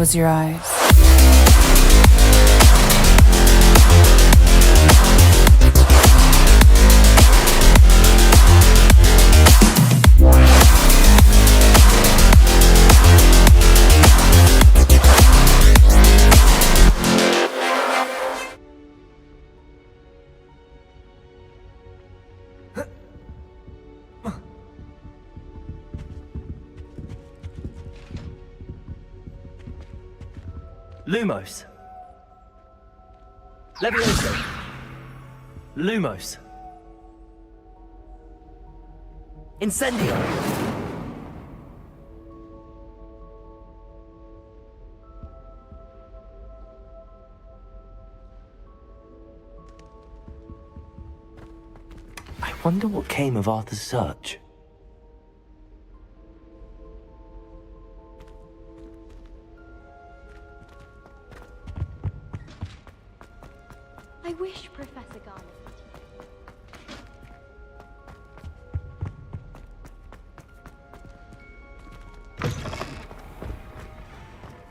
Close your eyes. Lumos. Levioso. Lumos. Incendio. I wonder what came of Arthur's search. I wish Professor Garland.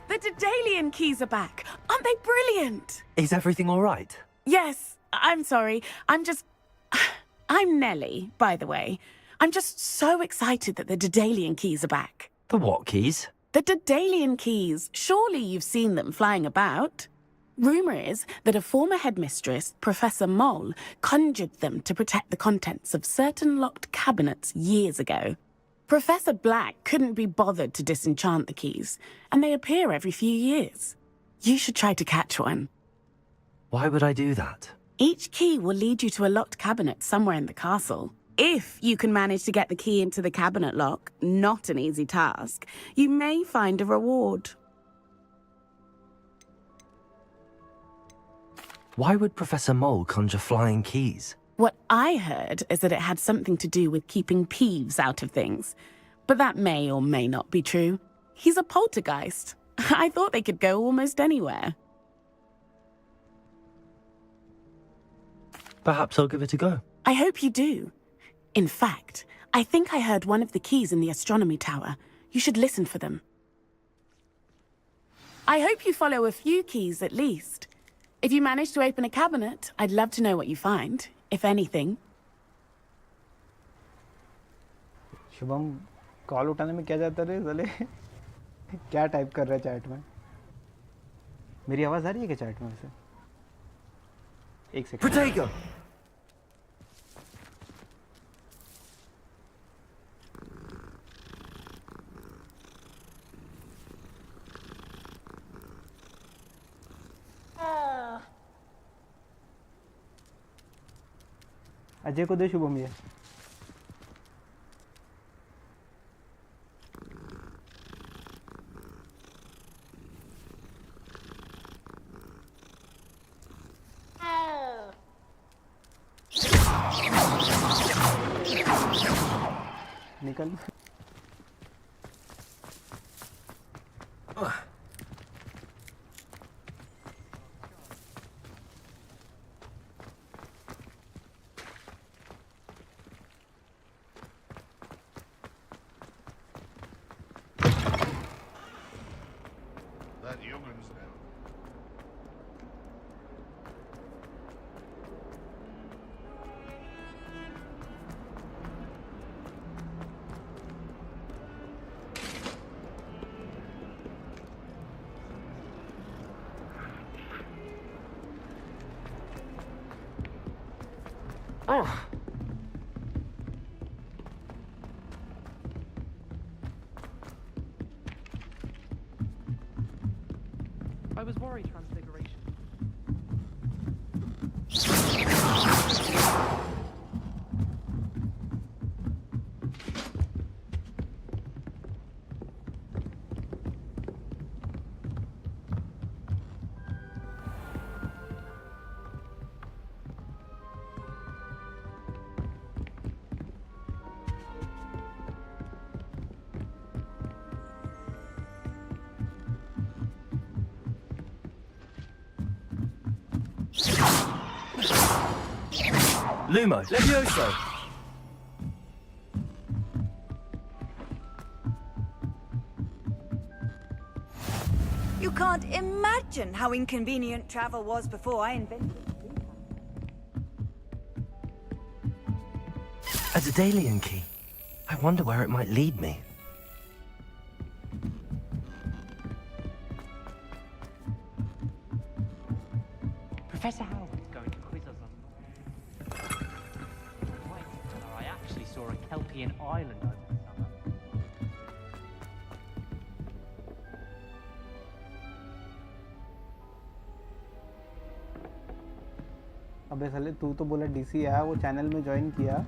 The Daedalian keys are back. Aren't they brilliant? Is everything all right? Yes, I'm sorry. I'm Nellie, by the way. I'm just so excited that the Daedalian keys are back. The what keys? The Daedalian keys. Surely you've seen them flying about. Rumour is that a former headmistress, Professor Mole, conjured them to protect the contents of certain locked cabinets years ago. Professor Black couldn't be bothered to disenchant the keys, and they appear every few years. You should try to catch one. Why would I do that? Each key will lead you to a locked cabinet somewhere in the castle. If you can manage to get the key into the cabinet lock, not an easy task, you may find a reward. Why would Professor Mole conjure flying keys? What I heard is that it had something to do with keeping Peeves out of things. But that may or may not be true. He's a poltergeist. I thought they could go almost anywhere. Perhaps I'll give it a go. I hope you do. In fact, I think I heard one of the keys in the astronomy tower. You should listen for them. I hope you follow a few keys at least. If you manage to open a cabinet, I'd love to know what you find, if anything. Shubham call उठाने में क्या जाता रे साले क्या type कर रहा है चैट में मेरी आवाज आ रही है क्या चैट में वैसे एक सेकंड Protego! अजय को दे शुभम ये निकल That human's now. I was worried Transfiguration. Lumos. Levioso. You can't imagine how inconvenient travel was before I invented it. A Daedalian key. I wonder where it might lead me. Professor Howard's going to quiz us on... Wait, I actually saw a Kelpian island over the summer. अबे साले तू तो बोला DC है वो channel में join किया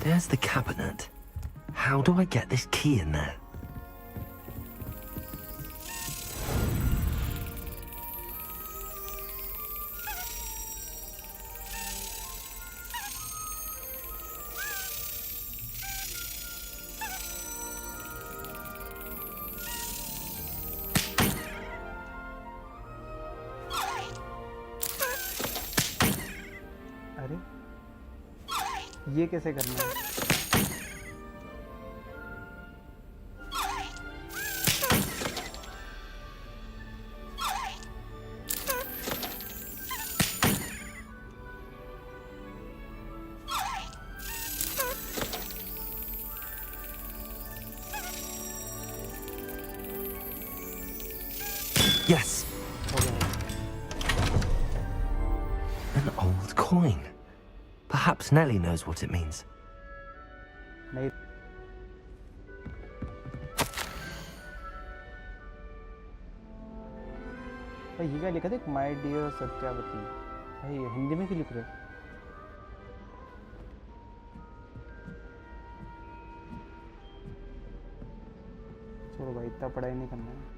There's the cabinet. How do I get this key in there? अरे ये कैसे करना है Yes. An old coin. Perhaps Nellie knows what it means. नहीं भाई ये क्या लिखा था माय डियर सत्यावती भाई ये हिंदी में क्यों लिख रहे छोड़ो भाई इतना पढ़ाई नहीं करना है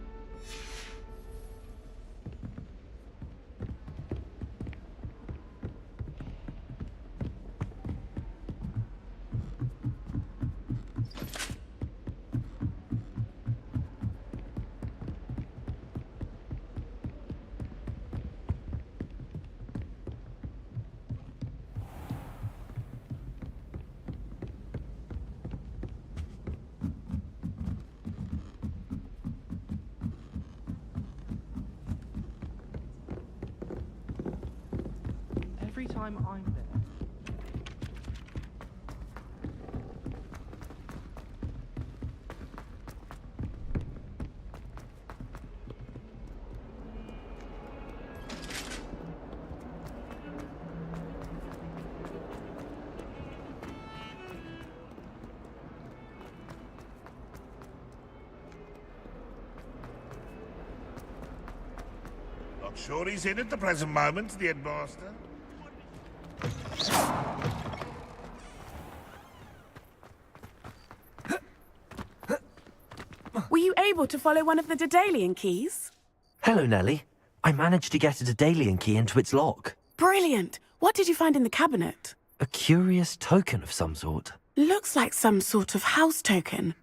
Every time I'm there... Not sure he's in at the present moment, the headmaster. Were you able to follow one of the Daedalian keys? Hello, Nellie. I managed to get a Daedalian key into its lock. Brilliant! What did you find in the cabinet? A curious token of some sort. Looks like some sort of house token.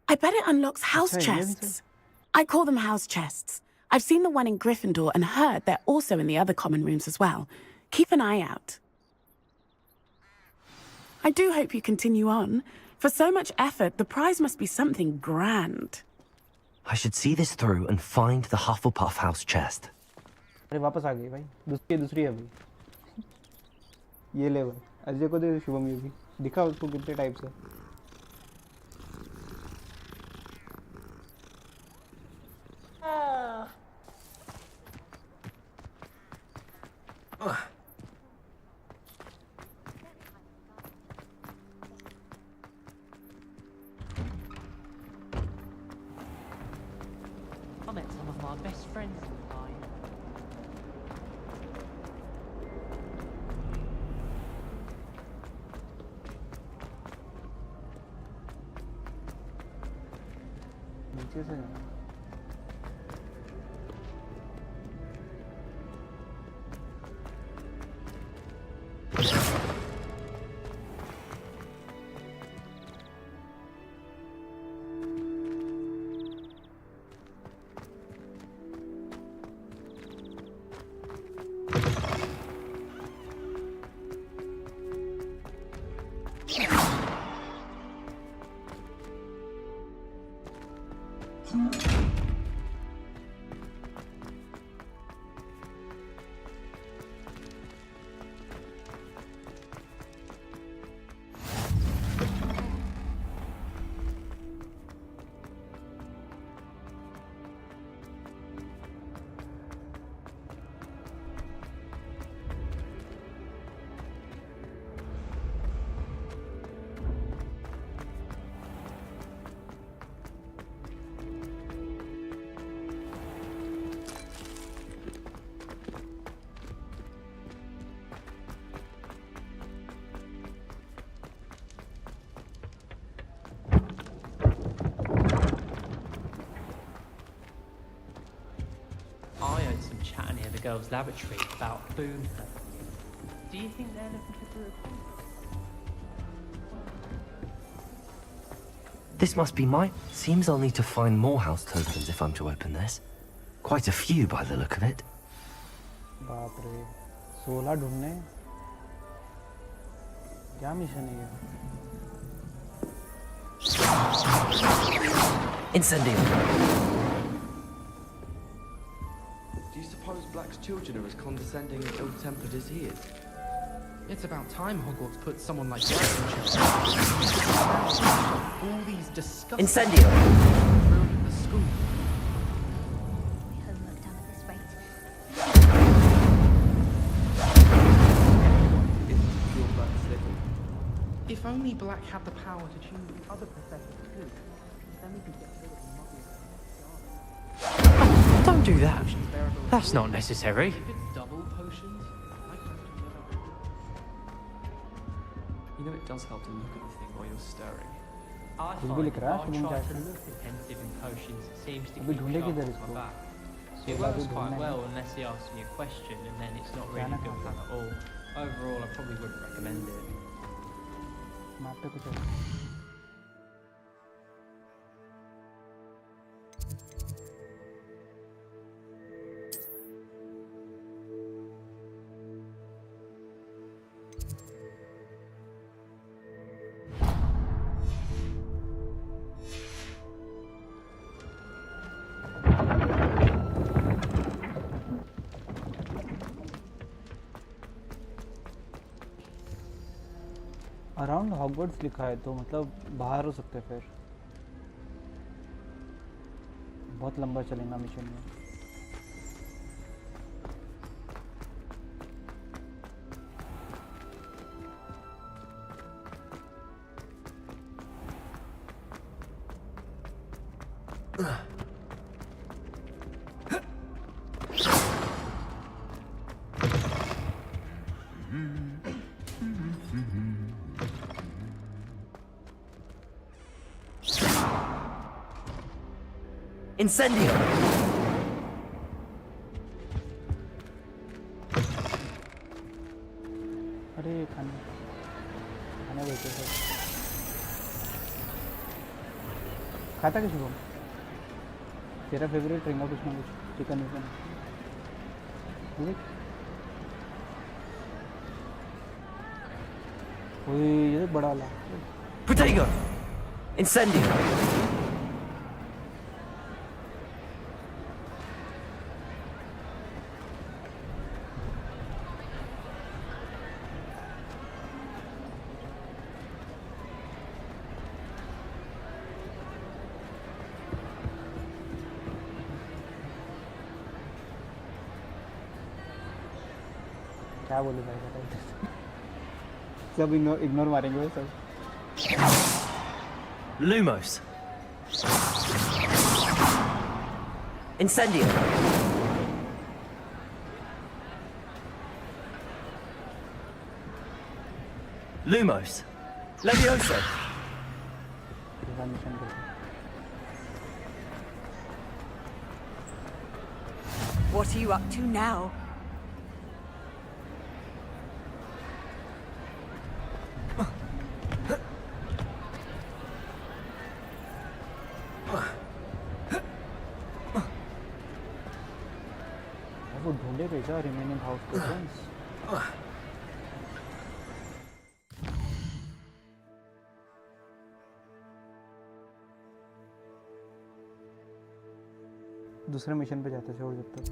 I bet it unlocks house अच्छा, ये भी chests. I call them house chests. I've seen the one in Gryffindor and heard they're also in the other common rooms as well. Keep an eye out. I do hope you continue on. For so much effort, the prize must be something grand. I should see this through and find the Hufflepuff house chest. अरे वापस आ गई भाई दूसरी है भाई ये ले भाई अजय को दे शुभम ये भी दिखा उसको कितने टाइप्स है I met some of my best friends in the line. नीचे से जाना girls' laboratory about Boom. Do you think they're looking for Broom? This must be mine. Seems I'll need to find more house tokens if I'm to open this. Quite a few by the look of it. बाप रे 16 ढूंढने क्या mission है ये Incendio. Do you suppose Black's children are as condescending and ill-tempered as he is? It's about time Hogwarts put someone like Black in charge. All these disgusting Incendio. ruining the school. Homework done at this rate. Isn't pure Black Slytherin? If only Black had the power to choose the other professors too, then we could get rid of the muggles. Don't do that. That's not necessary. If it's double potions, I question whether. You know it does help to look at the thing while you're stirring. I कुछ भी find लिख रहा है if I Shubham try to जैसे look attentive in potions, it seems to अभी keep ढूंढे me किधर sharp इसको? on my back. It सोलह works भी quite ढूंढना है well unless he asks me a question, and then it's not really जाना a good कहाँ plan at all. Overall, I probably wouldn't recommend it. Map पे कुछ और अराउंड हॉगवर्ट्स लिखा है तो मतलब बाहर हो सकते हैं फिर बहुत लंबा चलेगा मिशन में Incendio. अरे खाने खाने बैठे सर खाता क्या शुभम तेरा फेवरेट रहेगा कुछ ना कुछ चिकन विकन ये तो बड़ा वाला Protego. Incendio. क्या बोलूं भाई बताओ सब इग्नोर मारेंगे वो सब Lumos. Incendio. Lumos. Levioso. Mission करते What are you up to now? वो ढूंढे भेजा रिमेनिंग हाउस टोकन्स दूसरे मिशन पे जाते छोड़ जब तक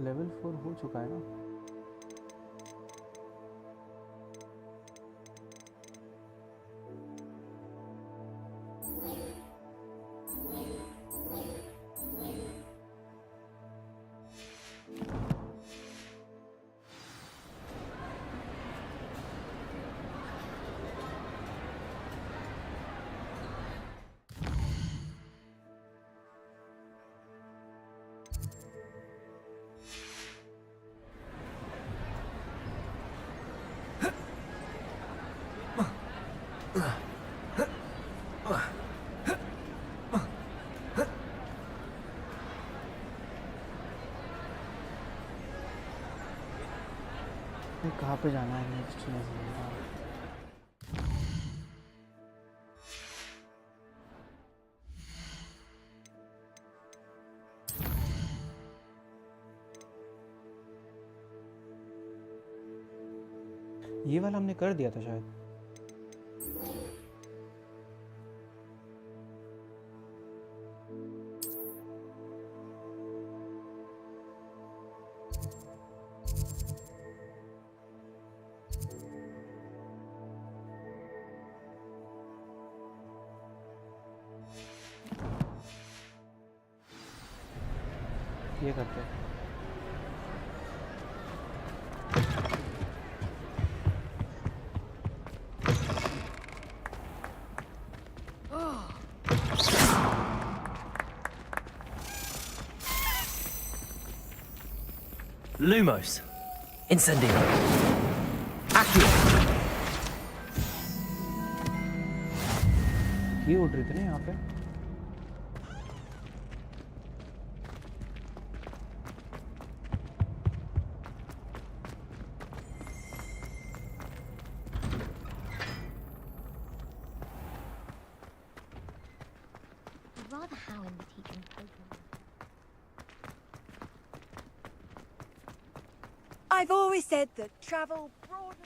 लेवल 4 हो चुका है ना कहाँ पे जाना है नेक्स्ट में? ये वाला हमने कर दिया था शायद। ये करते हैं। Lumos. Incendio. Accio. ये उड़ रही थी ना यहाँ पे। I'd rather Howin the teaching Pokemon. I've always said that travel broadens.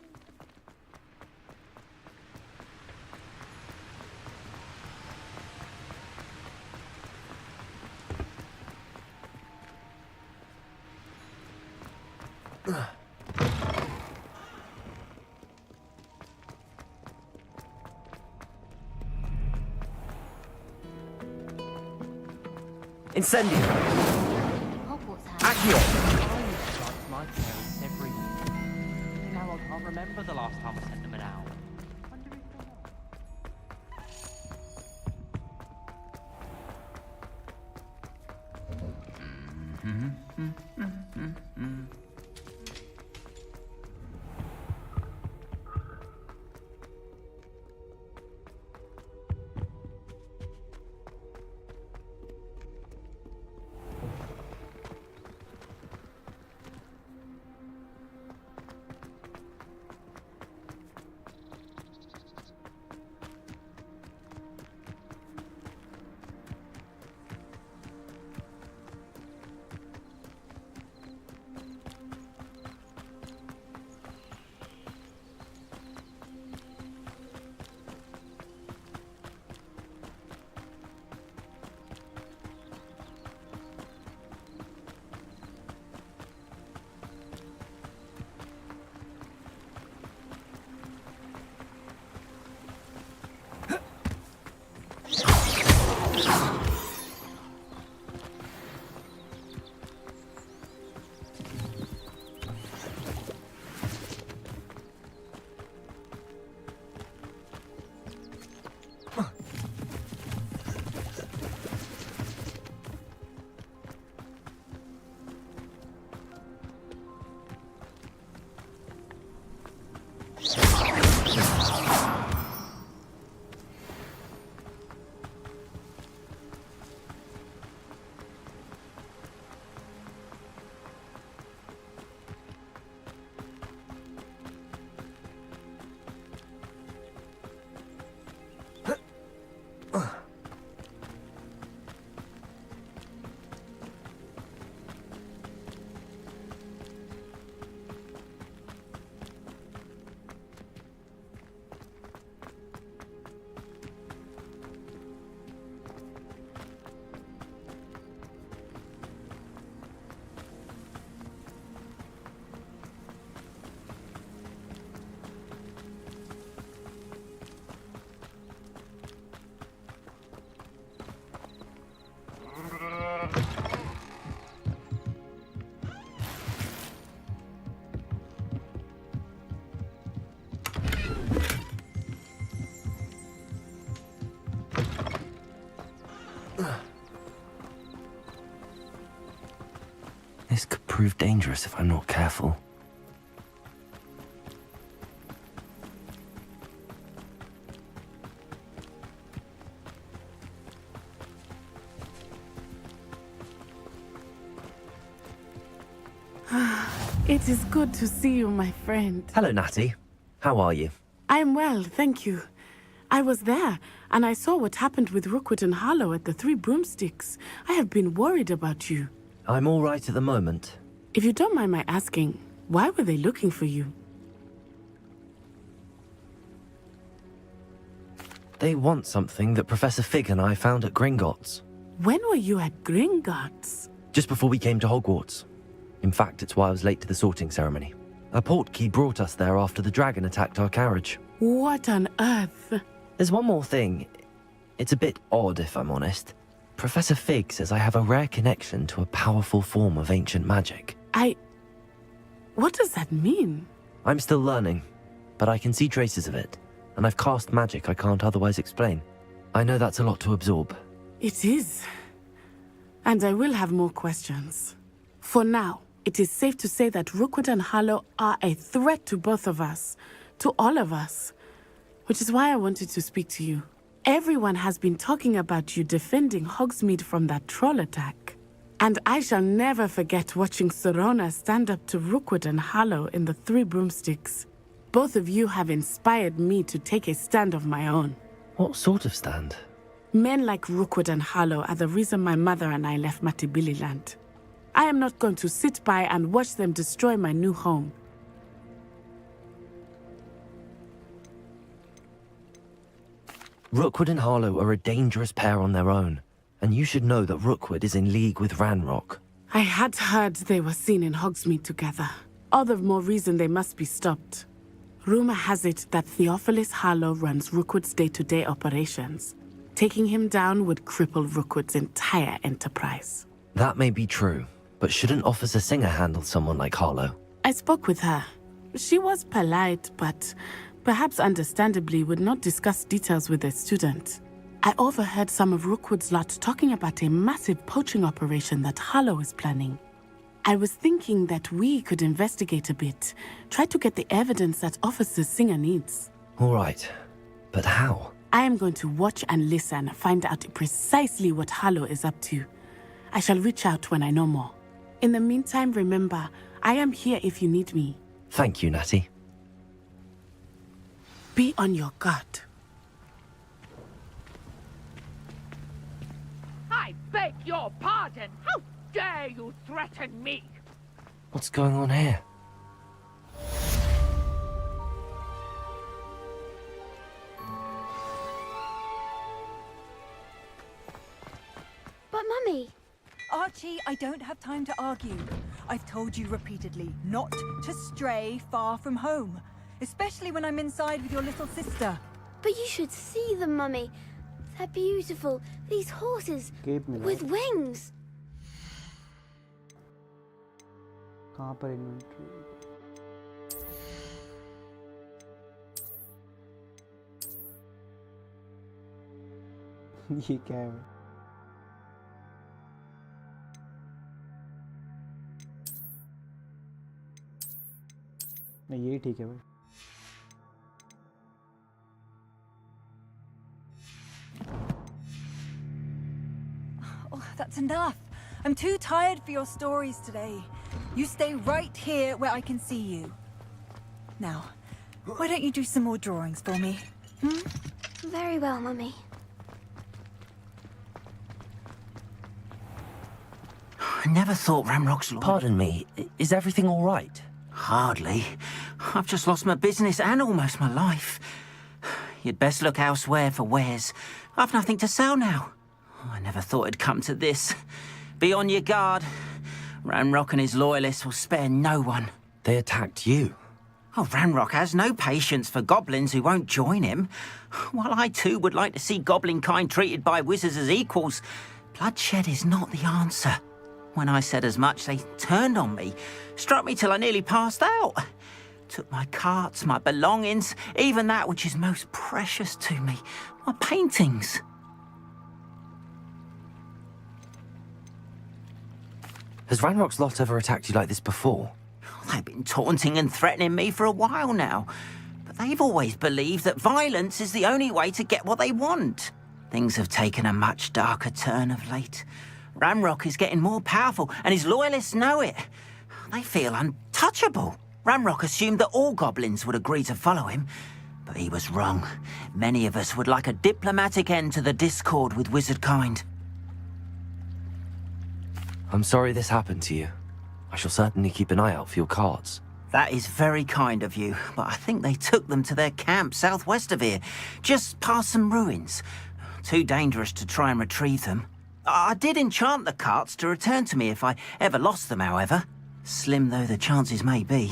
Incendio. Hogwarts has. Accio. Like my parents every year. Now I can't remember the last time I sent them an owl. Wonder if they are. This could prove dangerous if I'm not careful. It is good to see you, my friend. Hello, Natty. How are you? I am well, thank you. I was there, and I saw what happened with Rookwood and Harlow at the Three Broomsticks. I have been worried about you. I'm all right at the moment. If you don't mind my asking, why were they looking for you? They want something that Professor Fig and I found at Gringotts. When were you at Gringotts? Just before we came to Hogwarts. In fact, it's why I was late to the sorting ceremony. A portkey brought us there after the dragon attacked our carriage. What on earth? There's one more thing. It's a bit odd, if I'm honest. Professor Fig says I have a rare connection to a powerful form of ancient magic. What does that mean? I'm still learning, but I can see traces of it, and I've cast magic I can't otherwise explain. I know that's a lot to absorb. It is. And I will have more questions. For now, it is safe to say that Rookwood and Harlow are a threat to both of us, to all of us, which is why I wanted to speak to you. Everyone has been talking about you defending Hogsmeade from that troll attack. And I shall never forget watching Serona stand up to Rookwood and Harlow in the Three Broomsticks. Both of you have inspired me to take a stand of my own. What sort of stand? Men like Rookwood and Harlow are the reason my mother and I left Matibililand. I am not going to sit by and watch them destroy my new home. Rookwood and Harlow are a dangerous pair on their own, and you should know that Rookwood is in league with Ranrock. I had heard they were seen in Hogsmeade together. All the more reason they must be stopped. Rumor has it that Theophilus Harlow runs Rookwood's day-to-day operations. Taking him down would cripple Rookwood's entire enterprise. That may be true, but shouldn't Officer Singer handle someone like Harlow? I spoke with her. She was polite, but perhaps understandably would not discuss details with a student. I overheard some of Rookwood's lot talking about a massive poaching operation that Harlow is planning. I was thinking that we could investigate a bit, try to get the evidence that Officer Singer needs. All right, but how? I am going to watch and listen, find out precisely what Harlow is up to. I shall reach out when I know more. In the meantime, remember, I am here if you need me. Thank you, Natty. Be on your guard. I beg your pardon! How dare you threaten me? What's going on here? But Mummy... Archie, I don't have time to argue. I've told you repeatedly not to stray far from home, especially when I'm inside with your little sister. But you should see them, Mummy. They're beautiful. These horses with wings. कहाँ पर inventory? ये क्या है? नहीं ये ठीक है भाई. Oh, that's enough. I'm too tired for your stories today. You stay right here where I can see you. Now, why don't you do some more drawings for me? Very well, Mummy. I never thought Ranrock's law... Pardon me, is everything all right? Hardly. I've just lost my business and almost my life. You'd best look elsewhere for wares. I've nothing to sell now. I never thought it'd come to this. Be on your guard. Ranrock and his loyalists will spare no one. They attacked you. Oh, Ranrock has no patience for goblins who won't join him. While I too would like to see goblin kind treated by wizards as equals, bloodshed is not the answer. When I said as much, they turned on me, struck me till I nearly passed out. Took my carts, my belongings, even that which is most precious to me, my paintings. Has Ranrock's lot ever attacked you like this before? They've been taunting and threatening me for a while now, but they've always believed that violence is the only way to get what they want. Things have taken a much darker turn of late. Ranrock is getting more powerful, and his loyalists know it. They feel untouchable. Ranrock assumed that all goblins would agree to follow him, but he was wrong. Many of us would like a diplomatic end to the discord with wizard kind. I'm sorry this happened to you. I shall certainly keep an eye out for your cards. That is very kind of you, but I think they took them to their camp southwest of here, just past some ruins. Too dangerous to try and retrieve them. I did enchant the carts to return to me if I ever lost them, however. Slim though the chances may be,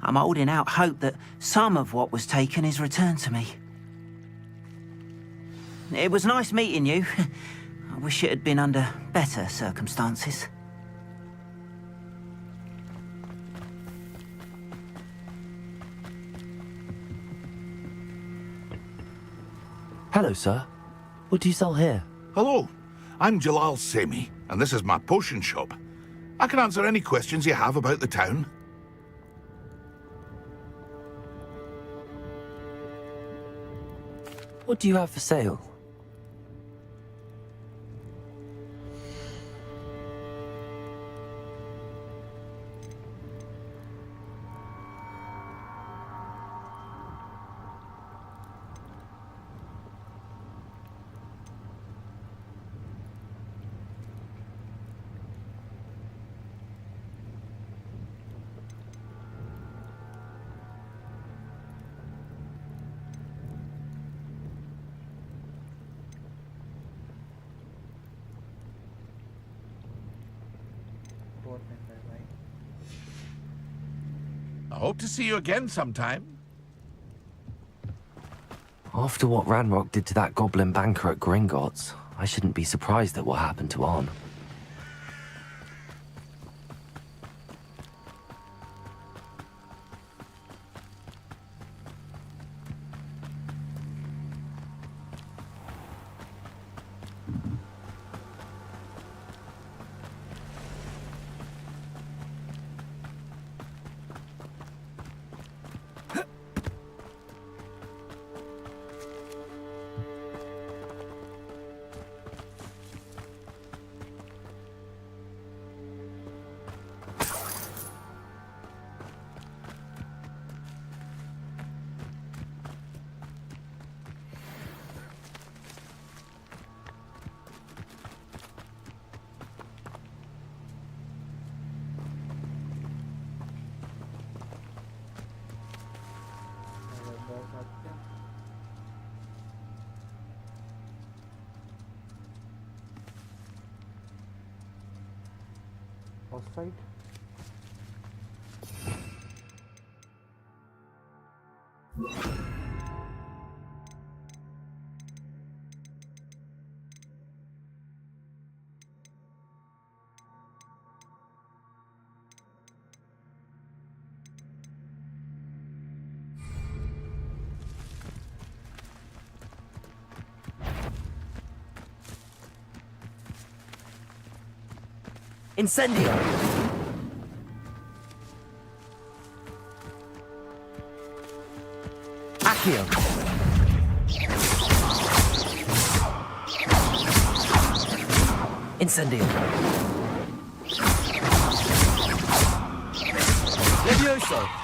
I'm holding out hope that some of what was taken is returned to me. It was nice meeting you. I wish it had been under better circumstances. Hello, sir. What do you sell here? Hello, I'm Jalal Semi, and this is my potion shop. I can answer any questions you have about the town. What do you have for sale? I hope to see you again sometime. After what Ranrock did to that goblin banker at Gringotts, I shouldn't be surprised at what happened to Arn. Offside. Incendio! Accio! Incendio! Levioso!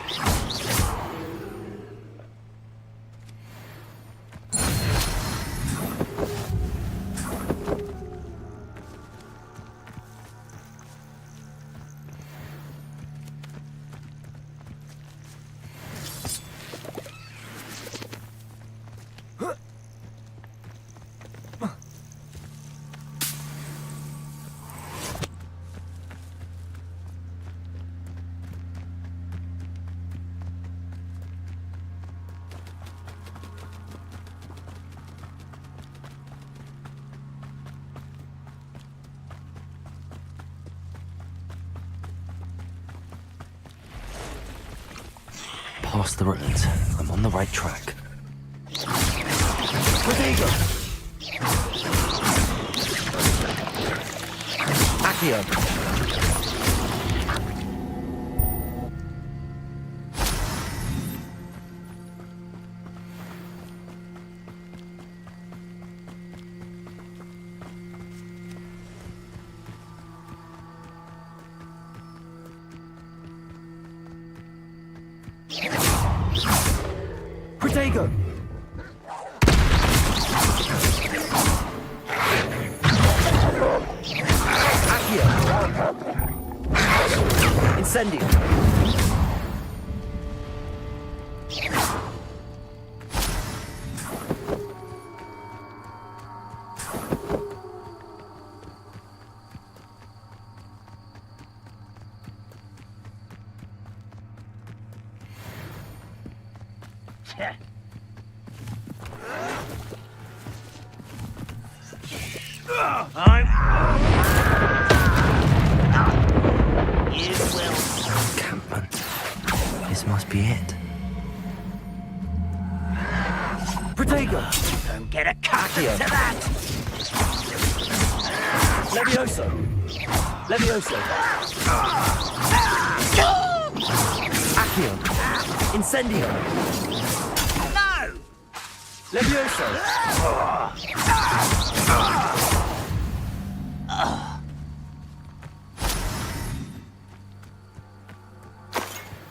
Past the ruins. I'm on the right track. Prodigo! Accio! Protego! Accio! Incendio! Encampment. This must be it. Protego! Don't get a cut to that! Levioso! Levioso! Accio! Incendio! No! Levioso!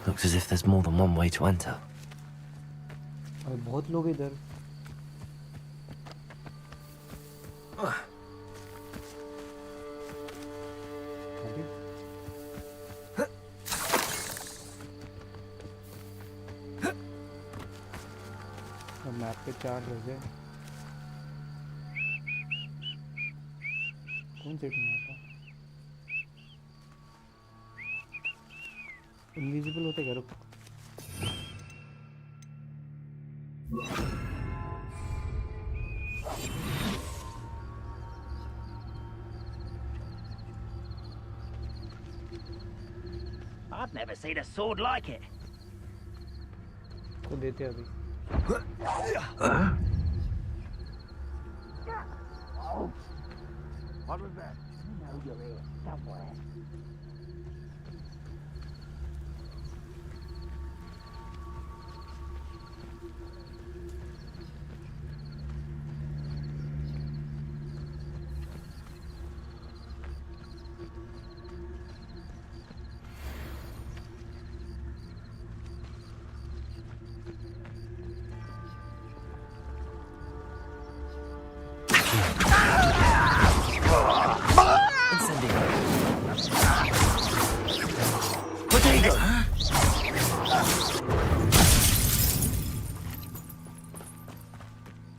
Looks as if there's more than one way to enter. और बहुत लोग इधर map पे 4 लोग हैं कौन से team आता इनविजिबल होते क्या रुक I've never seen a sword like it. को देते अभी What was that? You know you're here somewhere.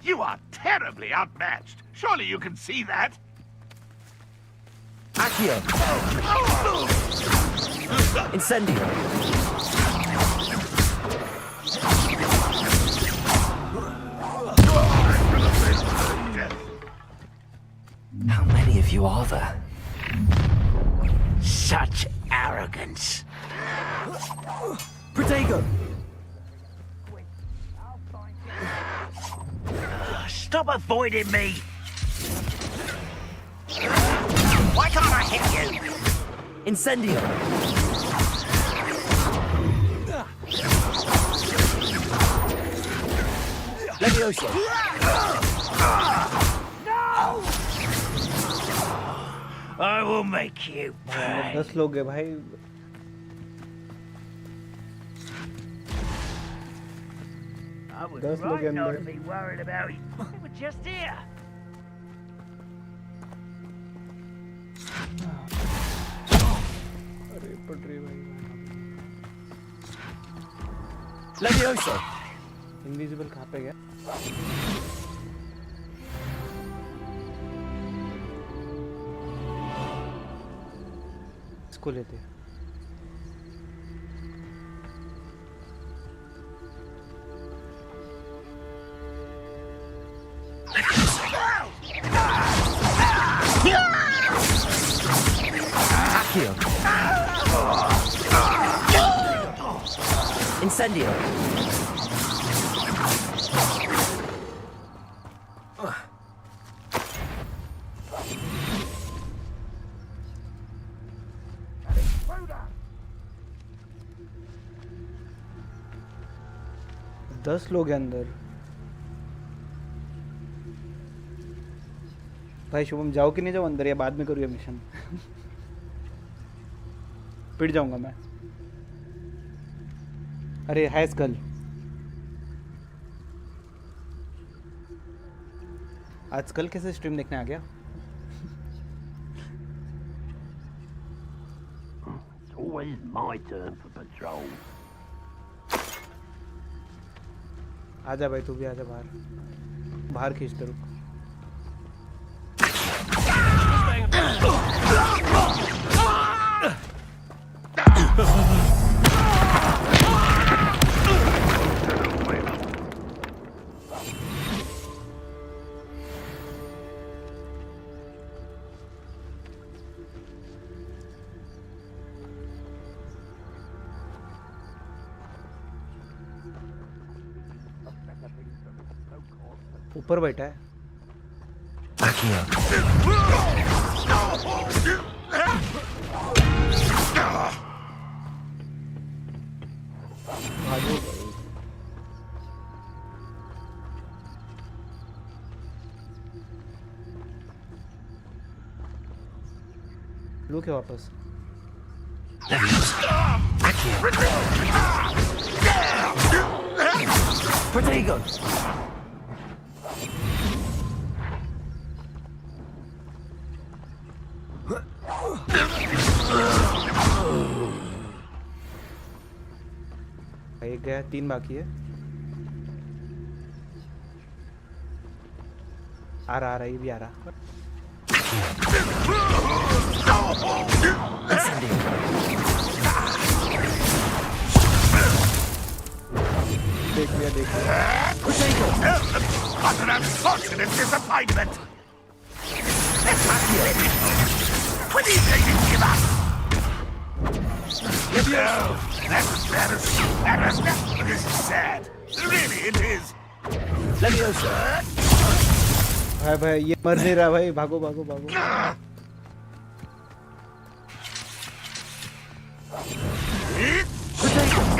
You are terribly outmatched. Surely you can see that. Accio! Incendio! How many of you are there? Such arrogance. Protego! Stop avoiding me! Why can't I hit you? Incendio! Levioso! No! I will make you pay. 10 लोग हैं भाई I was 10 लोग right not अंदर to be worried about you. They were just here. अरे पटरी भाई Levioso! Invisible कहाँ पे गया इसको लेते हैं Accio! Incendio! दस लोग हैं अंदर भाई शुभम जाओ कि नहीं जाओ अंदर या बाद में करूँ ये मिशन पिट जाऊंगा मैं अरे है स्कल आजकल कैसे स्ट्रीम देखने आ गया? It's always my turn for patrol. आजा भाई, तू भी आजा बाहर। बाहर खींचते रुक। ऊपर बैठा है। भागो भाई। लो के वापस। Protego! एक गया, 3 बाकी है। आ रहा ये भी आ रहा। देख लिया देख लिया। What an unfortunate disappointment! What do you think you give up? This is sad. Really, it is. भाई भाई ये मर नहीं रहा भाई, भागो भागो भागो।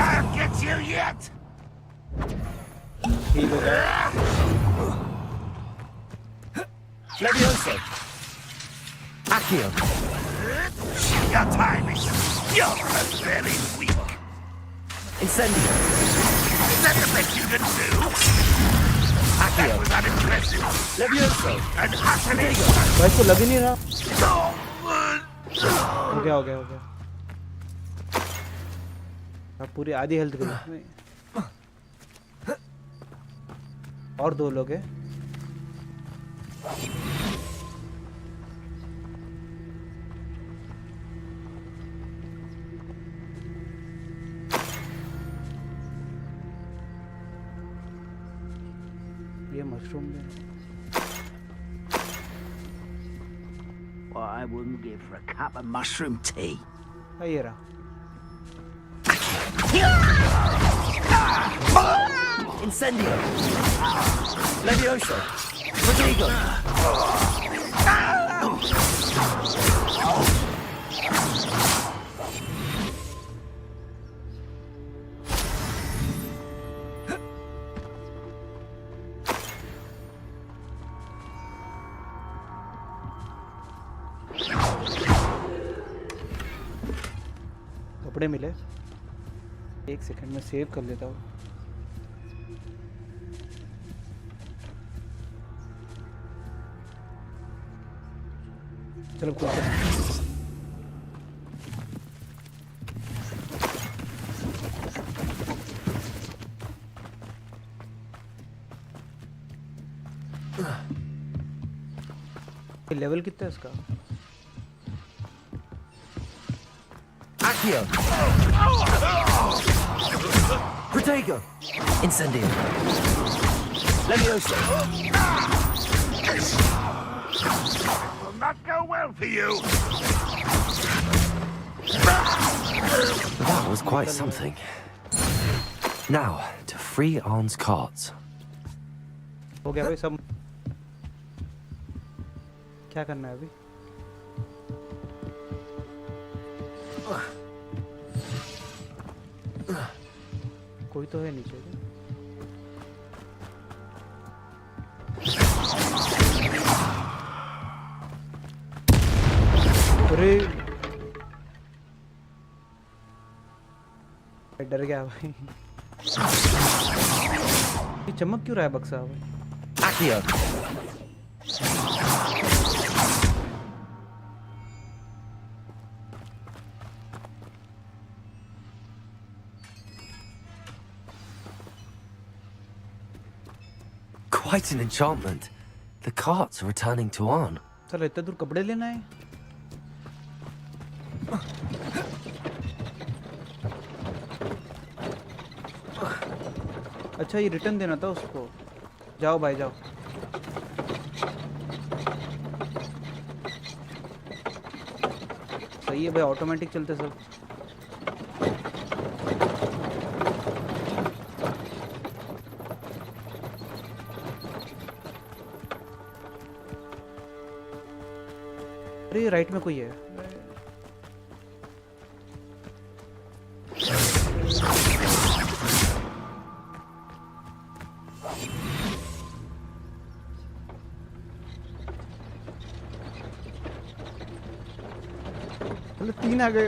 I'll get you yet. ठीक हो गया। Levioso! Accio! Your time is... You're very weak. Incendio! Is that the best you can do? Accio! That was unimpressive. Levioso! And utterly... भाई इसको लग ही नहीं रहा। हो गया हो गया हो गया। अब पूरी आधी हेल्थ गई। और 2 लोग हैं। ये मशरूम में What I wouldn't give for a cup of mushroom tea. ये रहा। Incendio! Levioso! Protego! कपड़े मिले। 1 सेकंड में सेव कर लेता हूँ। चलो कुछ लेवल कितना है इसका? Accio! Protego! Incendio! Levioso! Will not go well for you. That was quite something. Now, to free Arn's carts. हो गया भाई सब। क्या करना है अभी? कोई तो है नीचे। अरे डर गया भाई। ये चमक क्यों रहा है बक्सा भाई? Accio! quite an enchantment. The carts are returning to Arn. चलो इतने दूर कपड़े लेना है. अच्छा ये रिटर्न देना था उसको. जाओ भाई जाओ. सही है भाई, ऑटोमेटिक चलते सब. अरे राइट में कोई है. चलो 3 आ गए.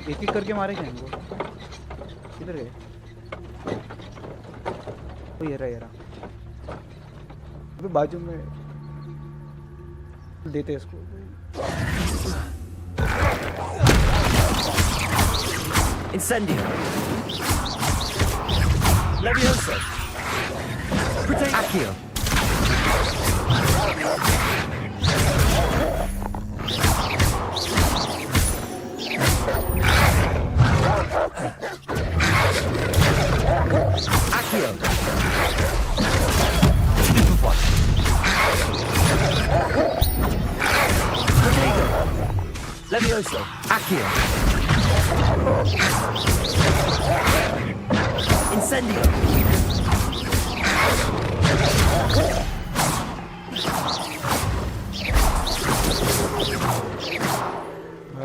एक एक करके मारे जाएंगे. किधर गए? ये रहा अबे बाजू में देते इसको. Incendio. Leviosa. Accio. Accio. Leviosa. Accio. Incendio.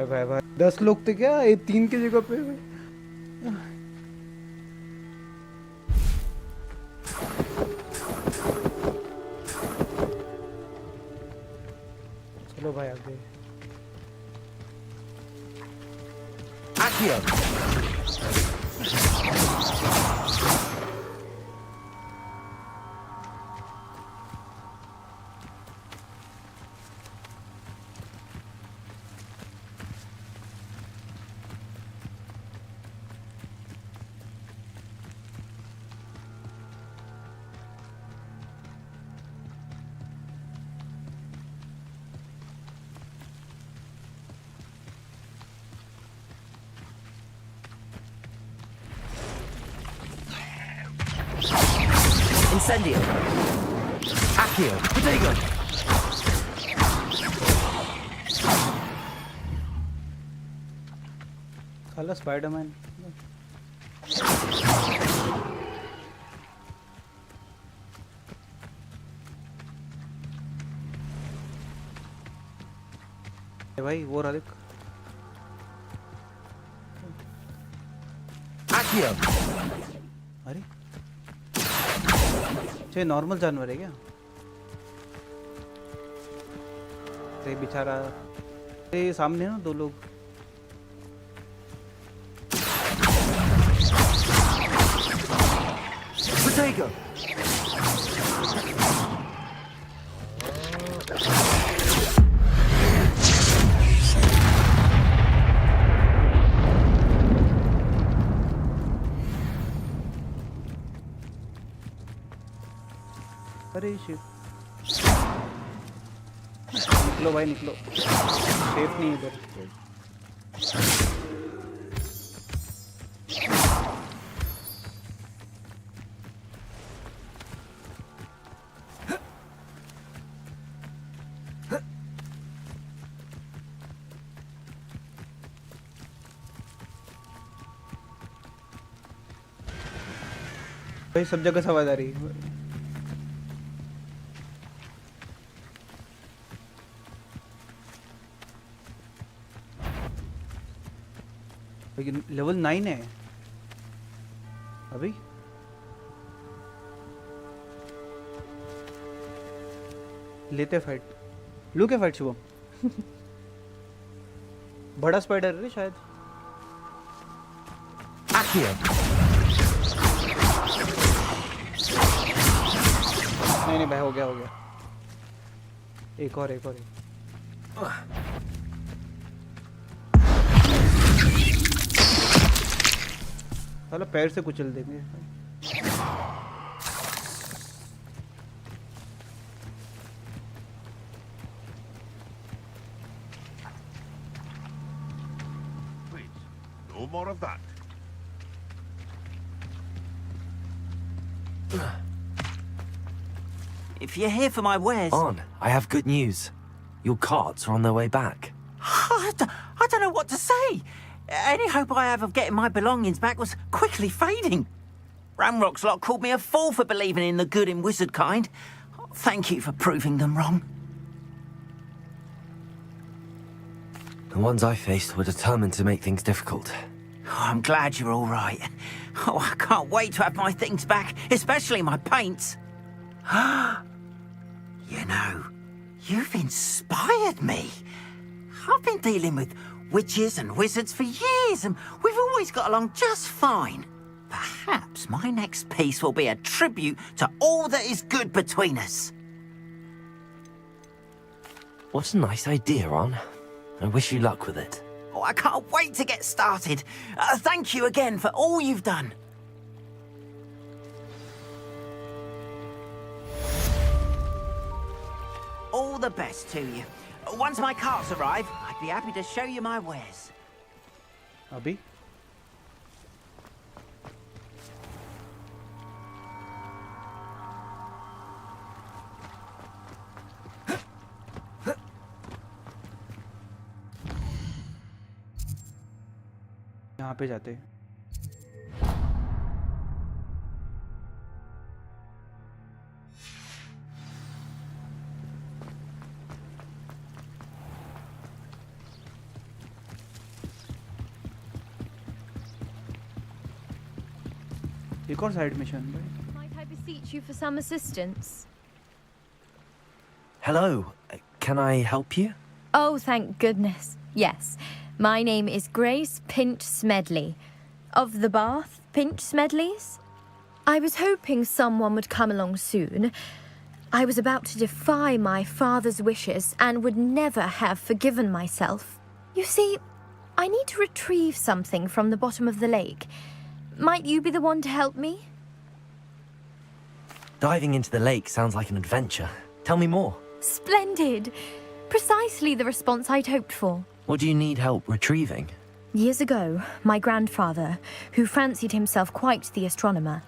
भाई 10 लोग थे क्या? ये 3 की जगह पे. चलो भाई आगे. Accio. Incendio. Accio. Protego. साला स्पाइडरमैन. भाई वो रहा देख. Accio. अरे ये नॉर्मल जानवर है क्या? ये बेचारा. ये सामने ना 2 लोग. Protego. अरे शिट. निकलो भाई निकलो. सेफ नहीं इधर. भाई सब जगह आवाज आ रही है. लेवल 9 है अभी. लेते फाइट. लू के फाइट शुभम. बड़ा स्पाइडर है शायद. नहीं भाई हो गया. एक और. साला पैर से कुचल देंगे. Please, no more of that. If you're here for my wares... On, I have good news. Your carts are on their way back. I don't know what to say. Any hope I have of getting my belongings back was quickly fading. Ramrock's lot called me a fool for believing in the good in wizard kind. Thank you for proving them wrong. The ones I faced were determined to make things difficult. Oh, I'm glad you're all right. Oh, I can't wait to have my things back, especially my paints. You know, you've inspired me. I've been dealing with witches and wizards for years, and we've always got along just fine. Perhaps my next piece will be a tribute to all that is good between us. What a nice idea, Ron. I wish you luck with it. Oh, I can't wait to get started. Thank you again for all you've done. All the best to you. Once my carts arrive, I'd be happy to show you my wares. अभी यहाँ पे जाते हैं. एक और side mission भाई. Might I beseech you for some assistance? Hello. Can I help you? Oh, thank goodness. Yes. My name is Grace Pinch Smedley. Of the Bath Pinch Smedleys? I was hoping someone would come along soon. I was about to defy my father's wishes and would never have forgiven myself. You see, I need to retrieve something from the bottom of the lake. Might you be the one to help me? Diving into the lake sounds like an adventure. Tell me more. Splendid! Precisely the response I'd hoped for. What do you need help retrieving? Years ago, my grandfather, who fancied himself quite the astronomer,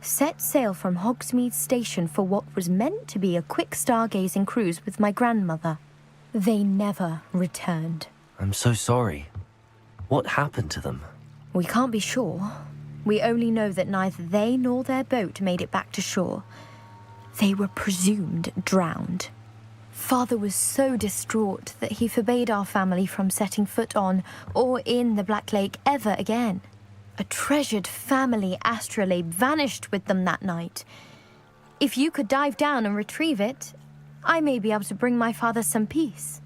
set sail from Hogsmeade Station for what was meant to be a quick stargazing cruise with my grandmother. They never returned. I'm so sorry. What happened to them? We can't be sure. We only know that neither they nor their boat made it back to shore. They were presumed drowned. Father was so distraught that he forbade our family from setting foot on or in the Black Lake ever again. A treasured family astrolabe vanished with them that night. If you could dive down and retrieve it, I may be able to bring my father some peace.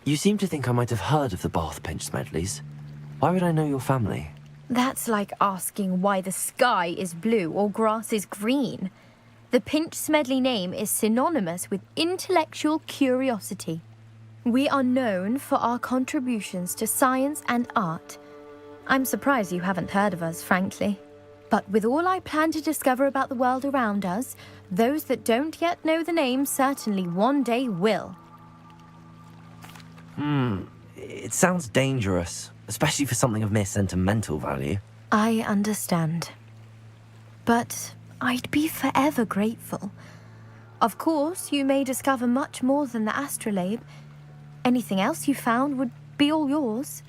You seem to think I might have heard of the Bath Pinch Smedleys. Why would I know your family? That's like asking why the sky is blue or grass is green. The Pinch Smedley name is synonymous with intellectual curiosity. We are known for our contributions to science and art. I'm surprised you haven't heard of us, frankly. But with all I plan to discover about the world around us, those that don't yet know the name certainly one day will. It sounds dangerous, especially for something of mere sentimental value. I understand. But I'd be forever grateful. Of course, you may discover much more than the astrolabe. Anything else you found would be all yours.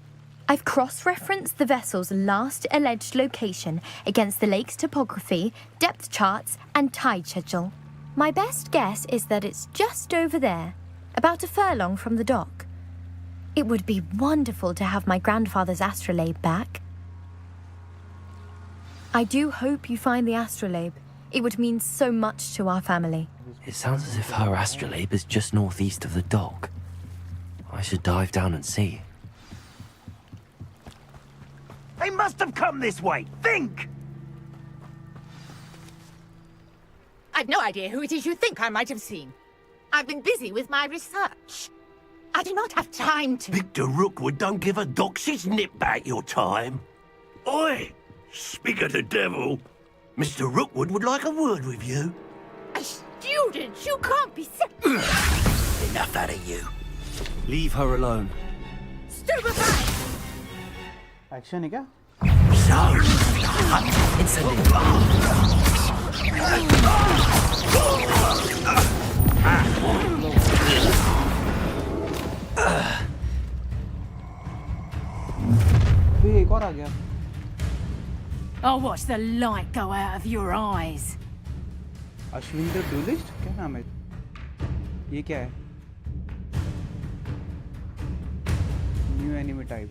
I've cross-referenced the vessel's last alleged location against the lake's topography, depth charts, and tide schedule. My best guess is that it's just over there, about a furlong from the dock. It would be wonderful to have my grandfather's astrolabe back. I do hope you find the astrolabe. It would mean so much to our family. It sounds as if her astrolabe is just northeast of the dock. I should dive down and see. They must have come this way. Think! I've no idea who it is you think I might have seen. I've been busy with my research. I do not have time to... Victor Rookwood don't give a doxy's nip back your time. Oi! Speak of the devil. Mr. Rookwood would like a word with you. A student? You can't be... Enough out of you. Leave her alone. Stupefy! Action है क्या? एक और आ गया. I'll watch the light go out of your eyes. Ashwinder डुलिस्ट क्या नाम है? ये क्या है? New anime type.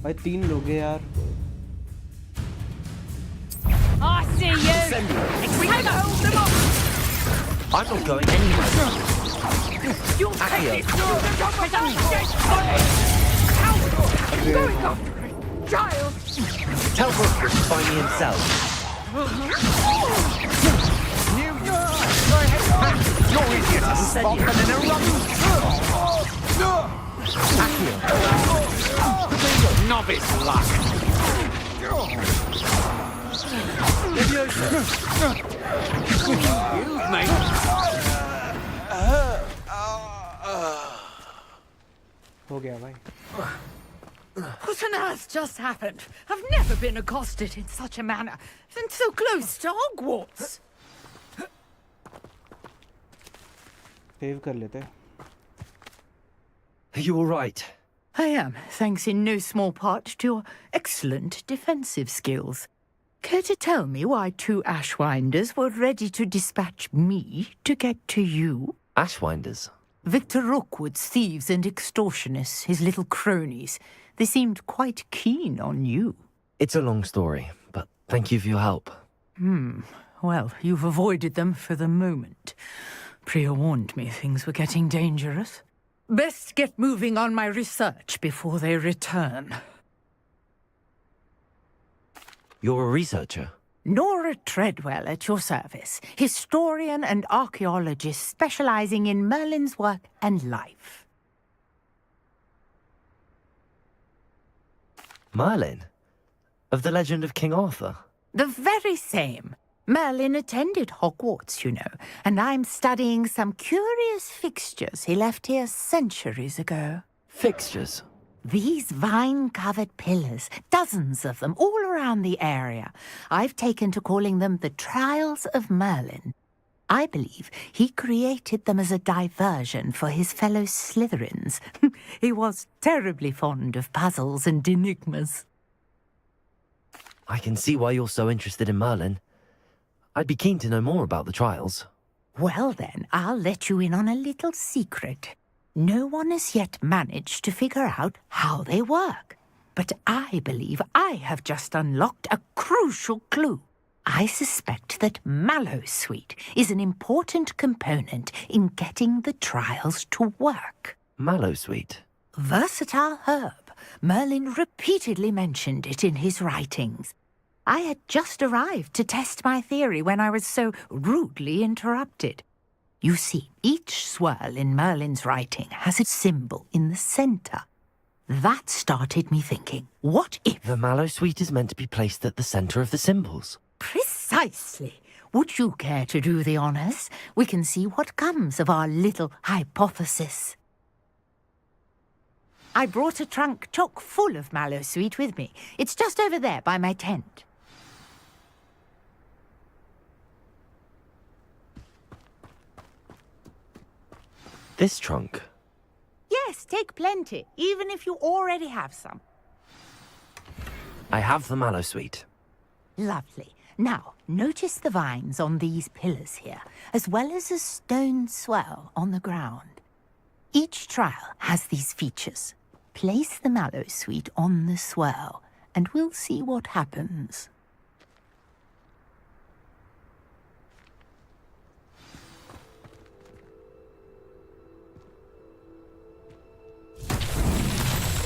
भाई 3 लोग हैं यार. I see you. Incendio. I'm not going anywhere. You'll take Accio. this student off his own dead body. Going after a child. Tell Rookwood to find me himself. Your idiot has spoken in a Novice luck. Excuse me. हो गया भाई. What on earth just happened? I've never been accosted in such a manner, and so close to Hogwarts. Save कर लेते. Are you all right? I am, thanks in no small part to your excellent defensive skills. Care to tell me why 2 Ashwinders were ready to dispatch me to get to you? Ashwinders? Victor Rookwood's thieves and extortionists, his little cronies. They seemed quite keen on you. It's a long story, but thank you for your help. Well, you've avoided them for the moment. Priya warned me things were getting dangerous. Best get moving on my research before they return. You're a researcher? Nora Treadwell at your service, historian and archaeologist specializing in Merlin's work and life. Merlin? Of the legend of King Arthur? The very same. Merlin attended Hogwarts, you know, and I'm studying some curious fixtures he left here centuries ago. Fixtures? These vine-covered pillars, dozens of them, all around the area. I've taken to calling them the Trials of Merlin. I believe he created them as a diversion for his fellow Slytherins. He was terribly fond of puzzles and enigmas. I can see why you're so interested in Merlin. I'd be keen to know more about the trials. Well then, I'll let you in on a little secret. No one has yet managed to figure out how they work. But I believe I have just unlocked a crucial clue. I suspect that Mallowsweet is an important component in getting the trials to work. Mallowsweet? Versatile herb. Merlin repeatedly mentioned it in his writings. I had just arrived to test my theory when I was so rudely interrupted. You see, each swirl in Merlin's writing has a symbol in the centre. That started me thinking, what if... The Mallowsweet is meant to be placed at the centre of the symbols. Precisely. Would you care to do the honours? We can see what comes of our little hypothesis. I brought a trunk chock full of Mallowsweet with me. It's just over there by my tent. This trunk? Yes, take plenty, even if you already have some. I have the Mallowsweet. Lovely. Now, notice the vines on these pillars here, as well as a stone swell on the ground. Each trial has these features. Place the Mallowsweet on the swell, and we'll see what happens.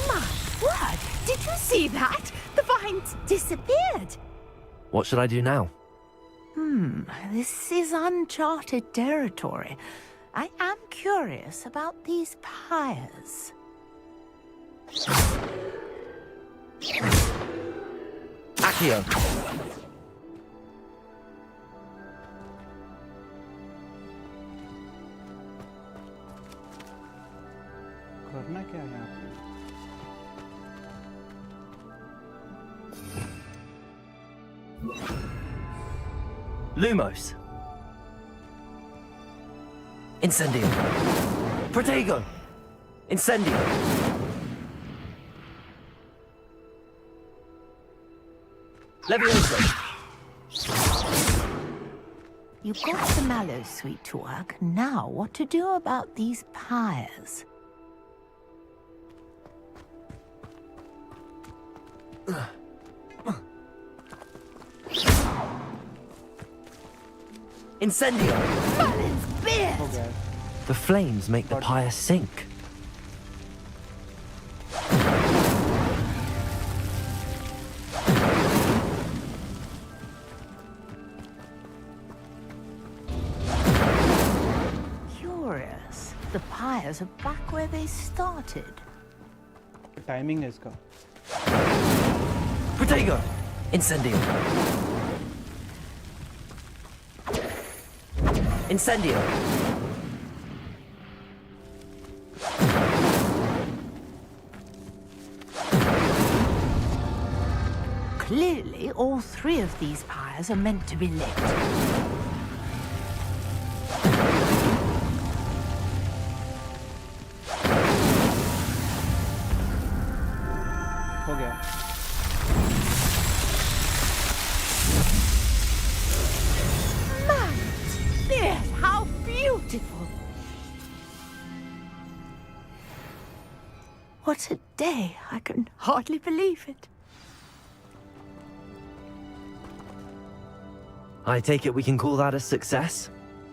My word! Did you see that? The vines disappeared! What should I do now? This is uncharted territory. I am curious about these pyres. Accio! करना क्या है यहाँ पे? Lumos! Incendio! Protego! Incendio! Levioso! You got the mallow sweet to work. Now, what to do about these pyres? Incendio! Merlin's beard! हो गया है. The flames make the pyre sink. Curious. The pyres are back where they started. Timing है इसका. Protego! Incendio! Incendio! Clearly, all three of these pyres are meant to be lit. हो गया. Yes, how beautiful! What a day! I can hardly believe it. I take it we can call that a success?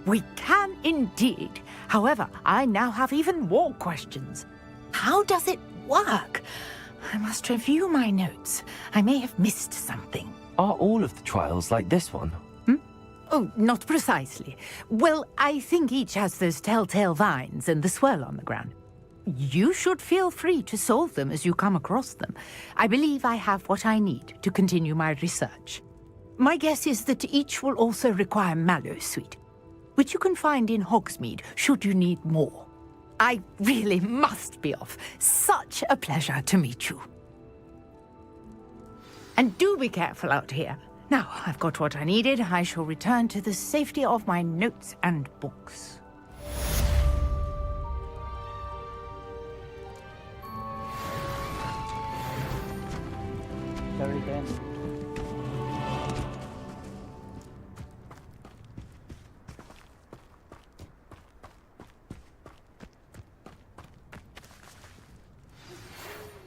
We can indeed. However, I now have even more questions. How does it work? I must review my notes. I may have missed something. Are all of the trials like this one? Oh, not precisely. Well, I think each has those telltale vines and the swirl on the ground. You should feel free to solve them as you come across them. I believe I have what I need to continue my research. My guess is that each will also require mallow sweet, which you can find in Hogsmeade should you need more. I really must be off. Such a pleasure to meet you. And do be careful out here. Now, I've got what I needed. I shall return to the safety of my notes and books. Level 10.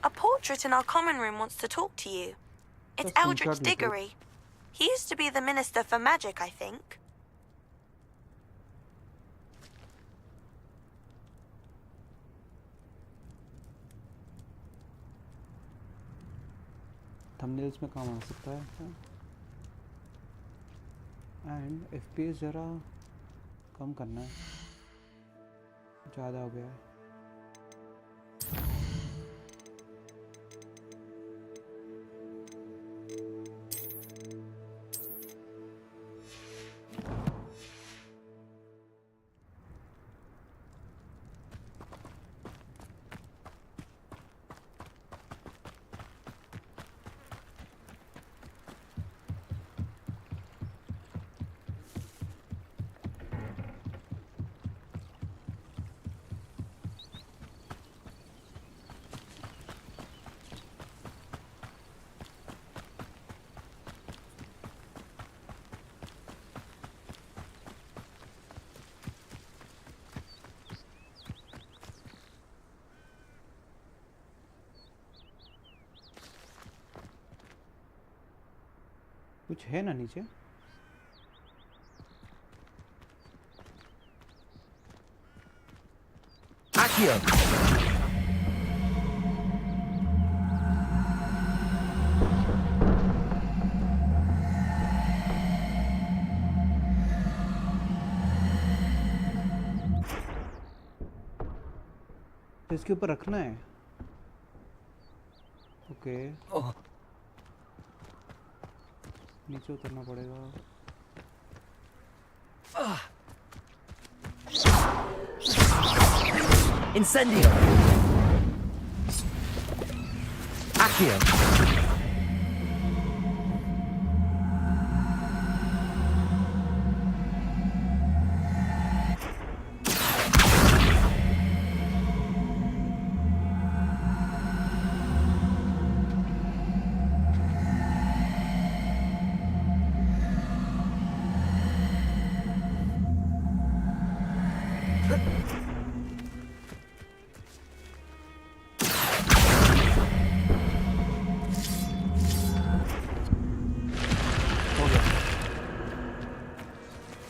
A portrait in our common room wants to talk to you. It's Eldritch Diggory. He used to be the Minister for Magic, I think. Thumbnails में काम आ सकता है. And FPS जरा कम करना है. ज़्यादा हो गया है. कुछ है ना नीचे? Accio! तो इसके ऊपर रखना है. ओके. नीचे उतरना पड़ेगा. Incendio. Accio.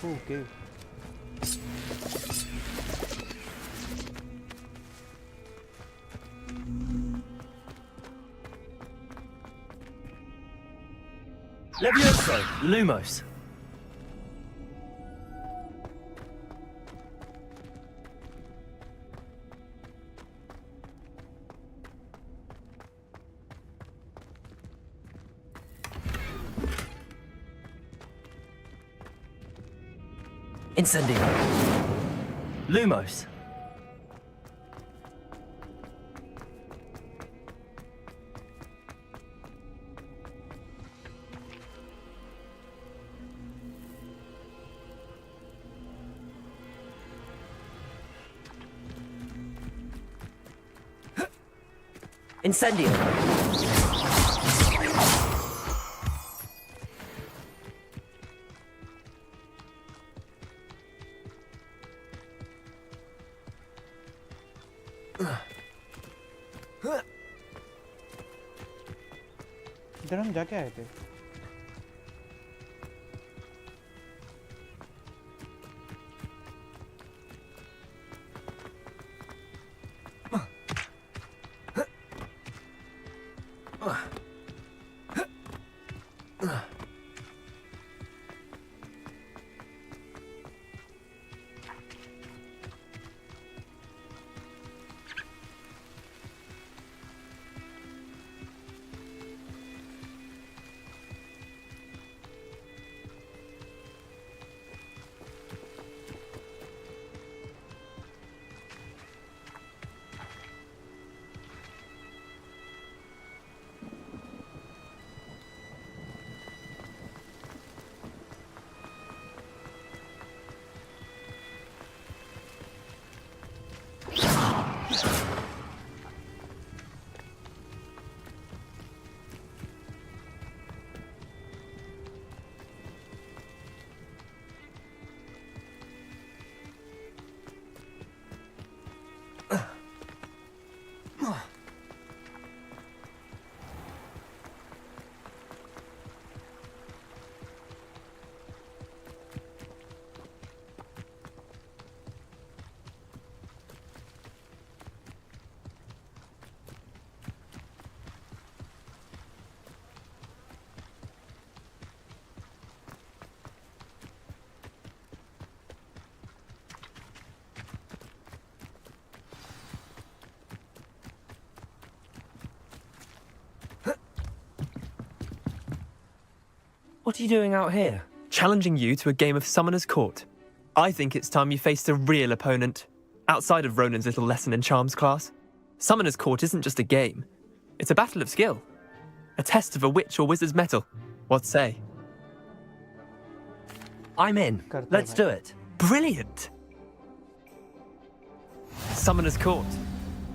Okay. Levioso. Lumos. Incendio. Lumos. Incendio. इधर हम जाके आए थे. What are you doing out here? Challenging you to a game of Summoner's Court. I think it's time you faced a real opponent, outside of Ronan's little lesson in charms class. Summoner's Court isn't just a game. It's a battle of skill. A test of a witch or wizard's mettle. What say? I'm in. Let's do it. Brilliant! Summoner's Court.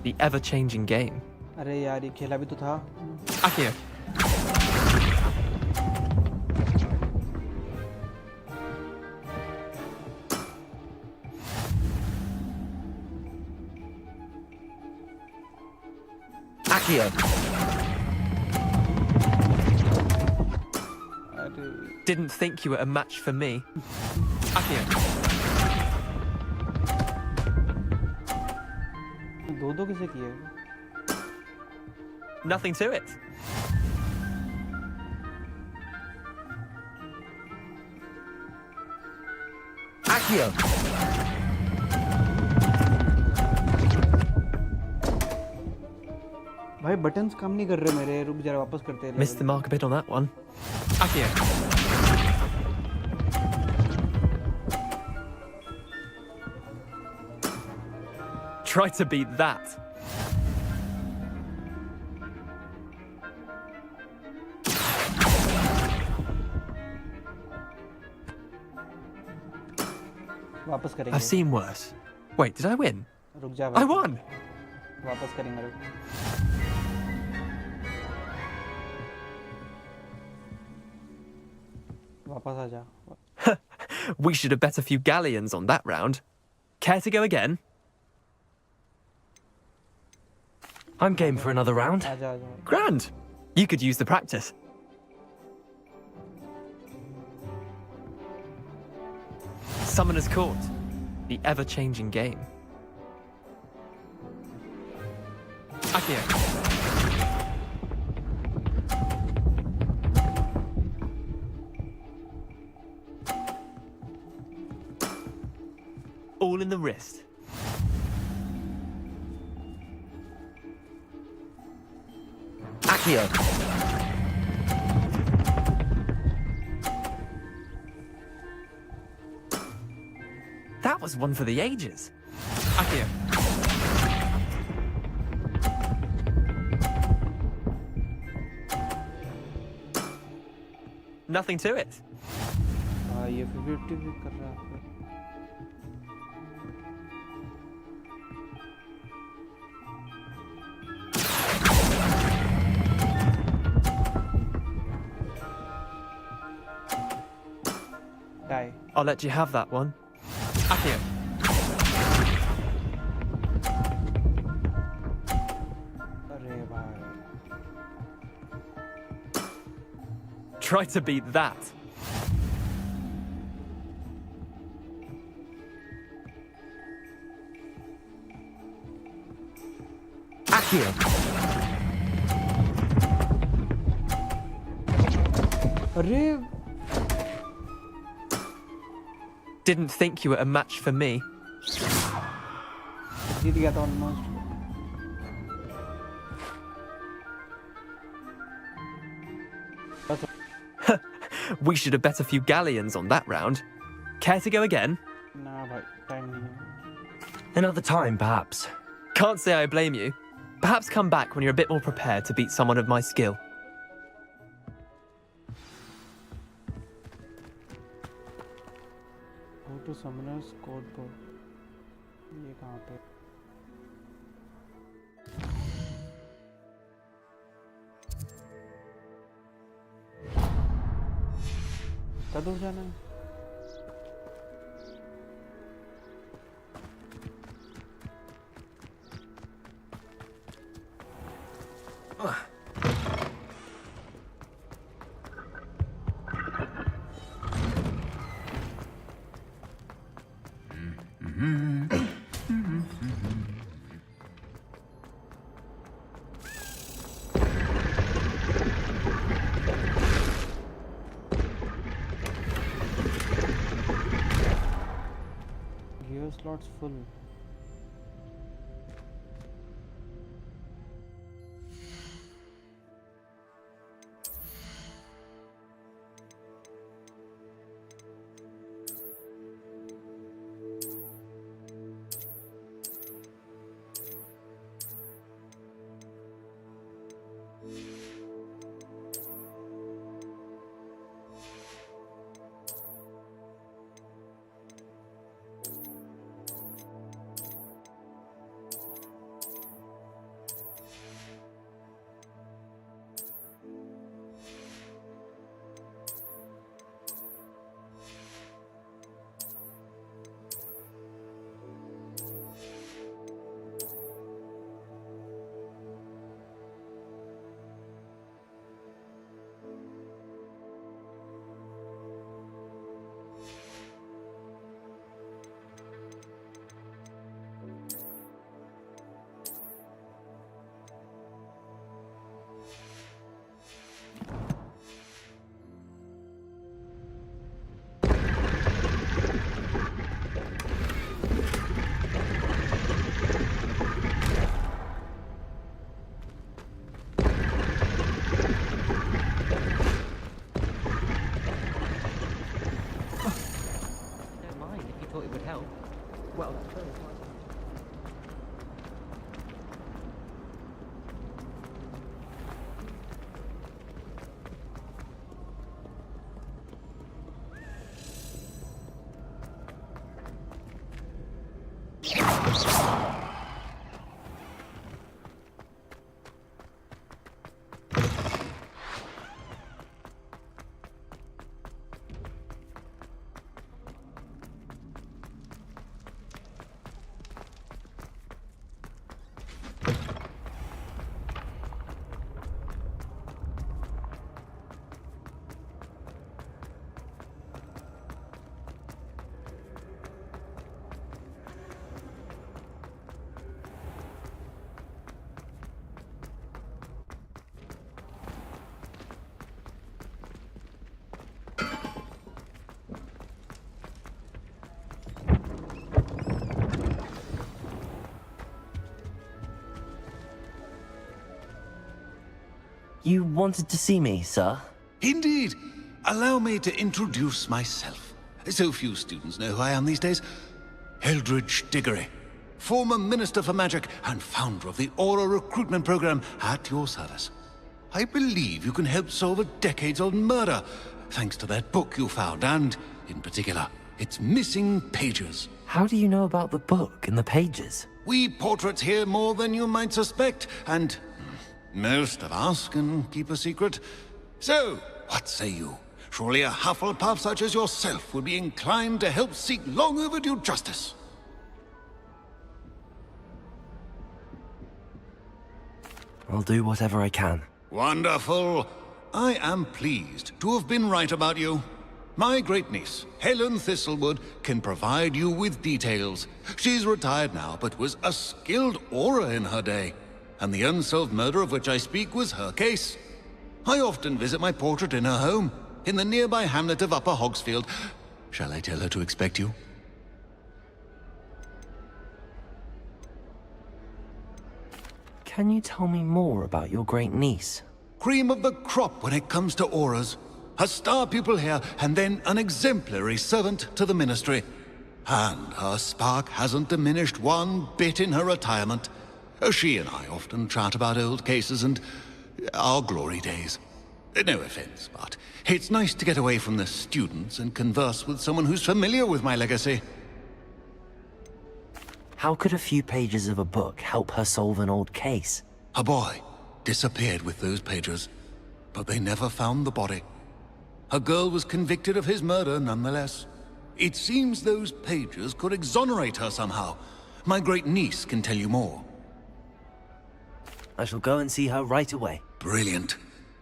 The ever-changing game. अरे यार ये खेला भी तो था. Accio. Accio. Didn't think you were a match for me. Accio. दो किसे किए? Nothing to it. Accio. भाई buttons काम नहीं कर रहे मेरे रुक जरा वापस करते हैं Missed the mark a bit on that one. Accio. Try to beat that. वापस करेंगे I've seen worse. Wait, did I win? रुक जा I won. वापस करेंगे रुक वापस आ जा We should have bet a few galleons on that round. Care to go again? I'm game for another round. आ जा Grand. You could use the practice. Summoner's Court. The ever-changing game. Accio. All in the wrist. Accio. That was one for the ages. Accio. Nothing to it. ये 50 भी कर रहा है Die. I'll let you have that one. Accio. अरे भाई Try to beat that. Accio. अरे Didn't think you were a match for me. जीत गया था almost We should have bet a few galleons on that round. Care to go again? ना भाई time नहीं है Another time, perhaps. Can't say I blame you. Perhaps come back when you're a bit more prepared to beat someone of my skill. Go to Summoner's Code Board. ये कहाँ पे? कहाँ दूर जाना है? Gear slots full. You wanted to see me, sir? Indeed. Allow me to introduce myself. So few students know who I am these days. Eldridge Diggory, former Minister for Magic and founder of the Aura recruitment program at your service. I believe you can help solve a decades-old murder, thanks to that book you found, and, in particular, its missing pages. How do you know about the book and the pages? We portraits hear more than you might suspect, and most of us can keep a secret. So, what say you? Surely a Hufflepuff such as yourself would be inclined to help seek long overdue justice. I'll do whatever I can. Wonderful. I am pleased to have been right about you. My great-niece, Helen Thistlewood, can provide you with details. She's retired now, but was a skilled aura in her day. And the unsolved murder of which I speak was her case. I often visit my portrait in her home, in the nearby hamlet of Upper Hogsfield. Shall I tell her to expect you? Can you tell me more about your great niece? Cream of the crop when it comes to auras. A star pupil here, and then an exemplary servant to the ministry. And her spark hasn't diminished one bit in her retirement. She and I often chat about old cases and our glory days. No offense, but it's nice to get away from the students and converse with someone who's familiar with my legacy. How could a few pages of a book help her solve an old case? A boy disappeared with those pages, but they never found the body. A girl was convicted of his murder nonetheless. It seems those pages could exonerate her somehow. My great niece can tell you more. I shall go and see her right away. Brilliant.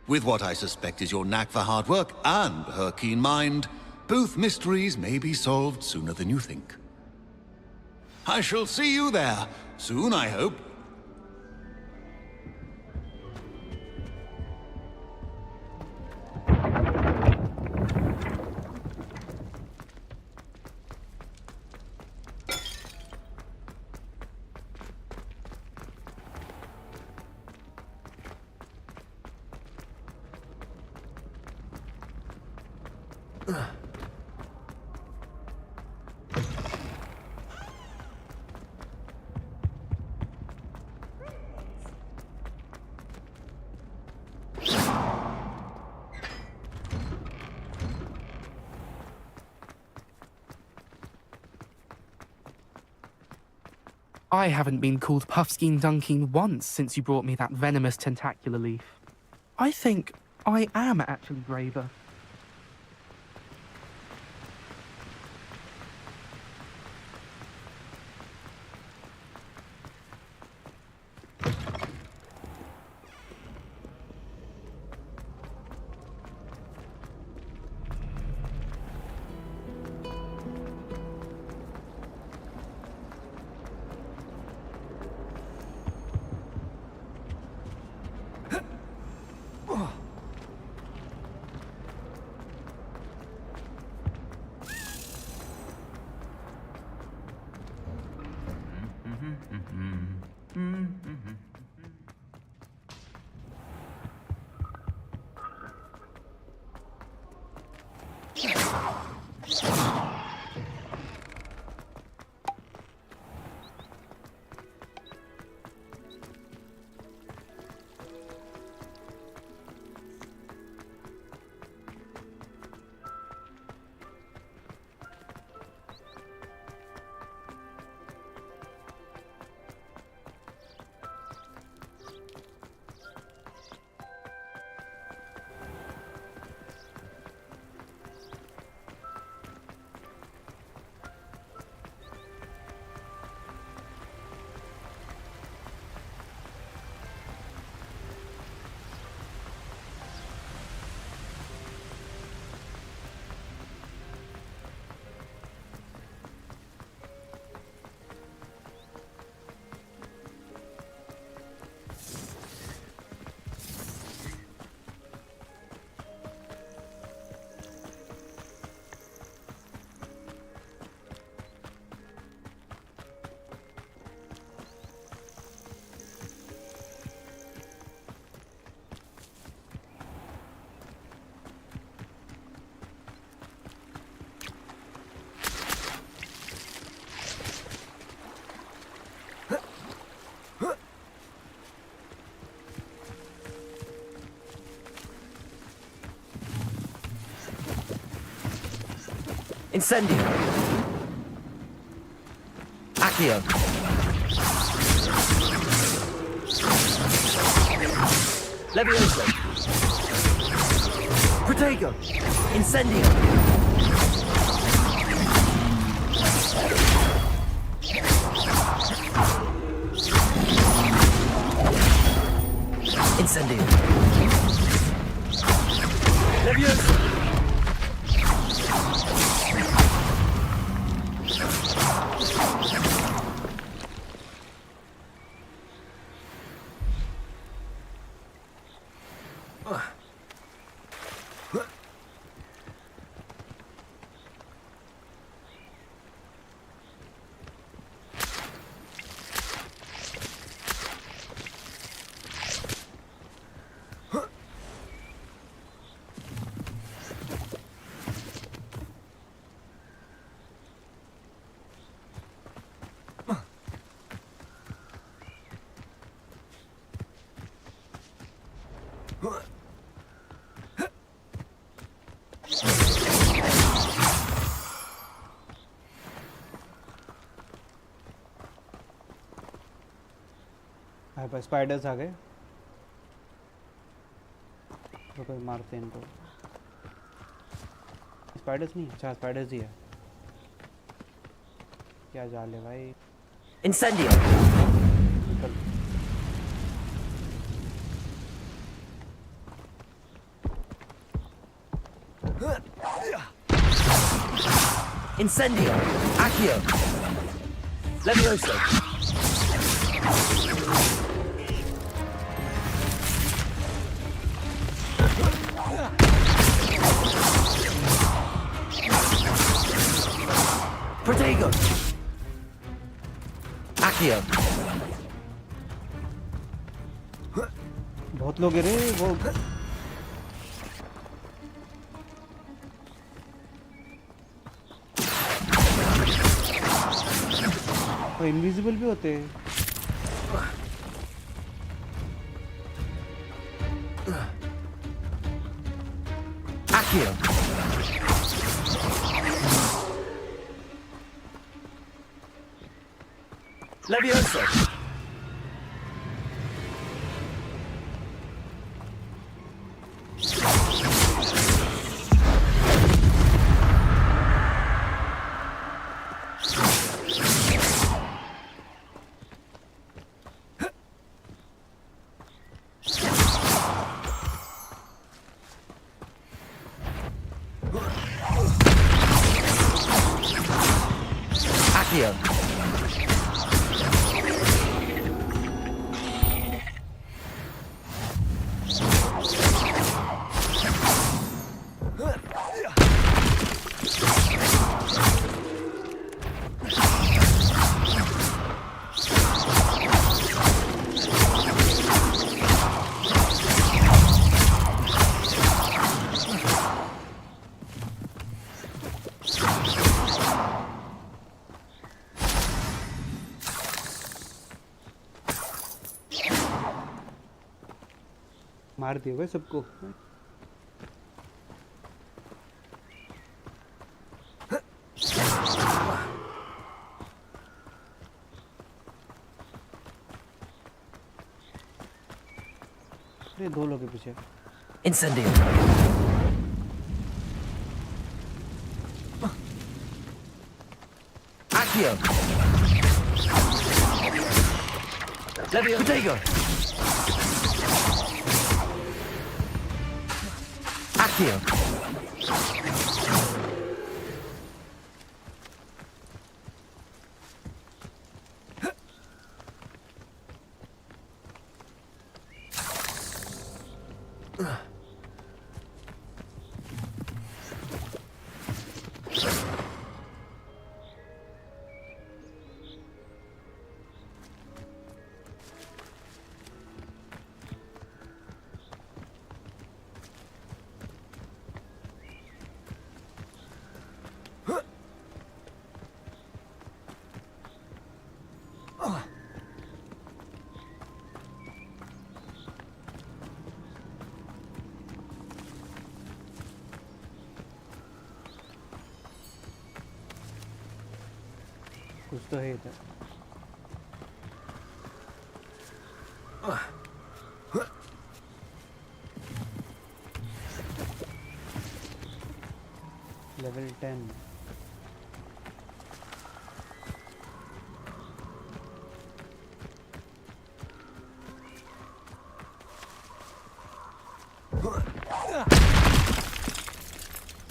With what I suspect is your knack for hard work and her keen mind, both mysteries may be solved sooner than you think. I shall see you there, soon I hope. I haven't been called Puffskein Dunkeen once since you brought me that venomous tentacular leaf. I think I am actually braver. Incendio. Accio. Levioso. Protego. Incendio. Incendio. Levioso. Spiders आ गए तो कोई मारते हैं इनको spiders नहीं अच्छा spiders ही है क्या जाल है भाई Incendio. Incendio. Accio. Levioso. Protego. Accio. बहुत लोग गिरे वो इनविजिबल भी होते हैं Accio. Levioso. Accio. मार दिए भाई सबको अरे दो लोग के पीछे Incendio. Accio. Levioso. Protego. Accio. कुछ तो है इधर. Level 10.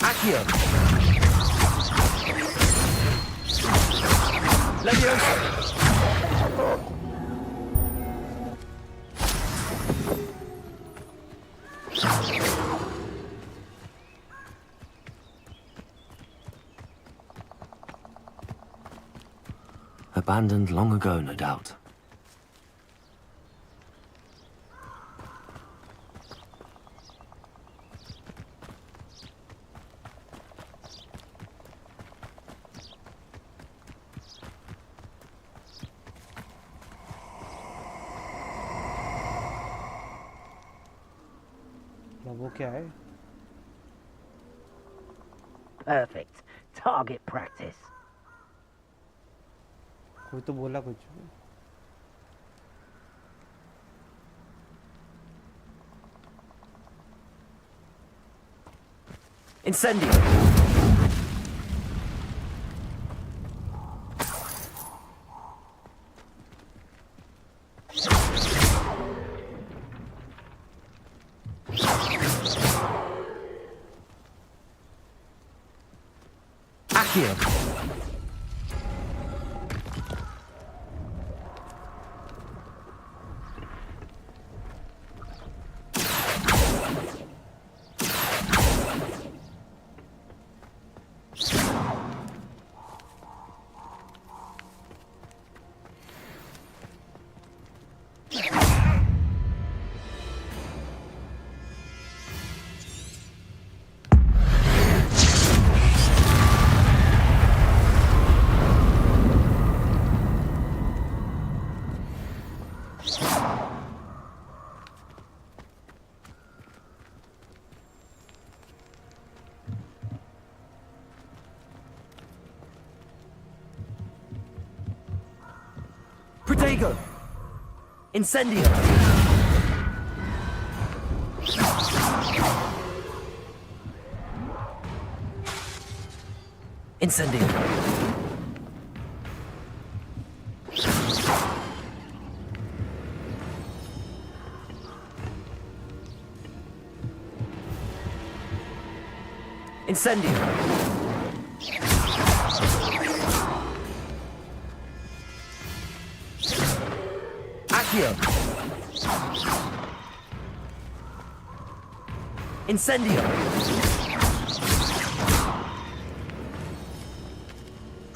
Accio. Leviosa. Abandoned long ago, no doubt. वो क्या है? Perfect. Target practice. कोई तो बोला कुछ. Incendio. Accio. Protego! Incendio! Incendio! Incendio! Accio! Incendio!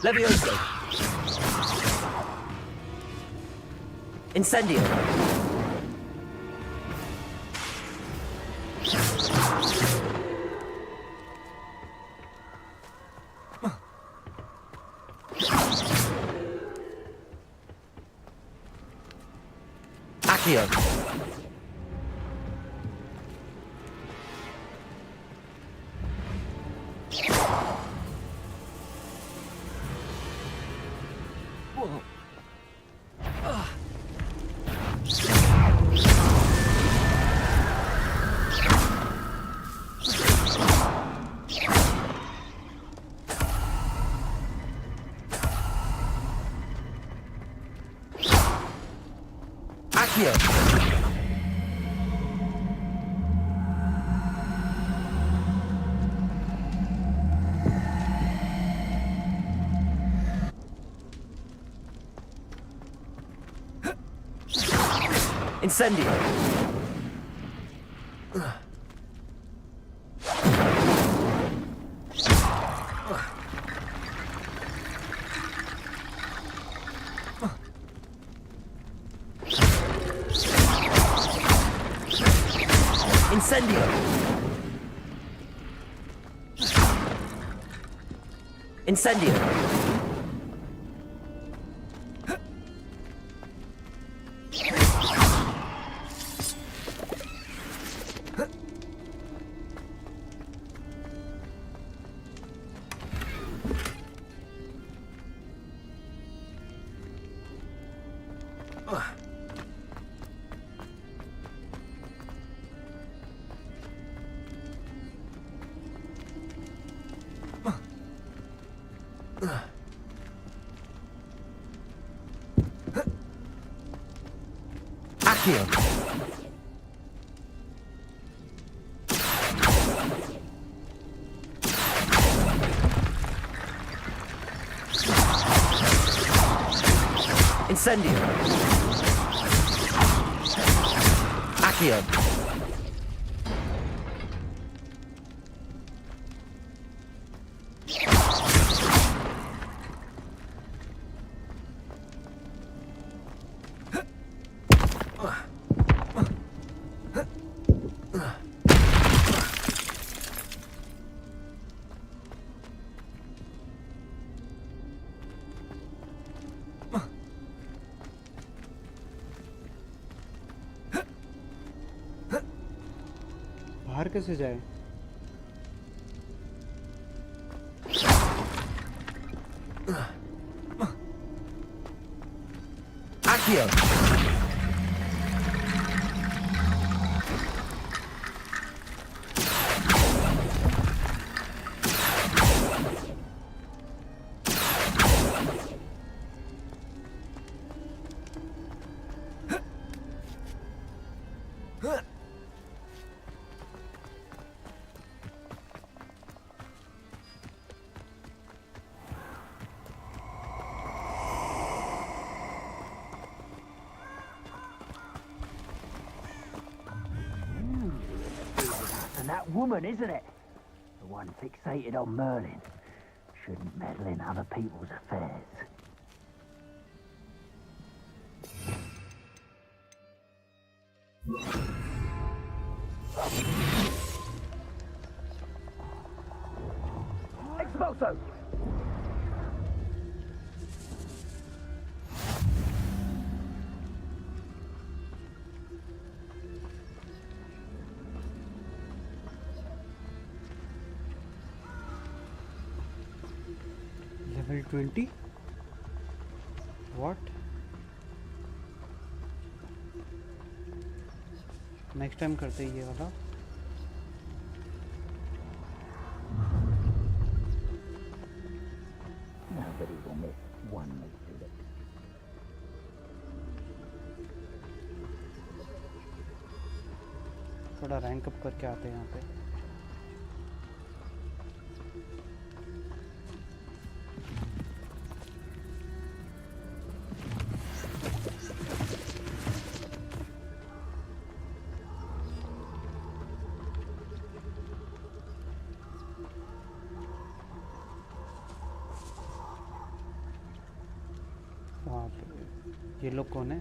Levioso! Incendio! Accio! Accio! Incendio! Incendio! Incendio! Accio. Incendio. Accio. बाहर कैसे जाए? Accio. And that woman, isn't it? The one fixated on Merlin. Shouldn't meddle in other people's affairs. Expulso! Level 20? What? Next time करते हैं ये वाला. Nobody will miss one meeting. थोड़ा rank up करके आते हैं यहाँ पे. वहाँ पे ये लोग कौन है?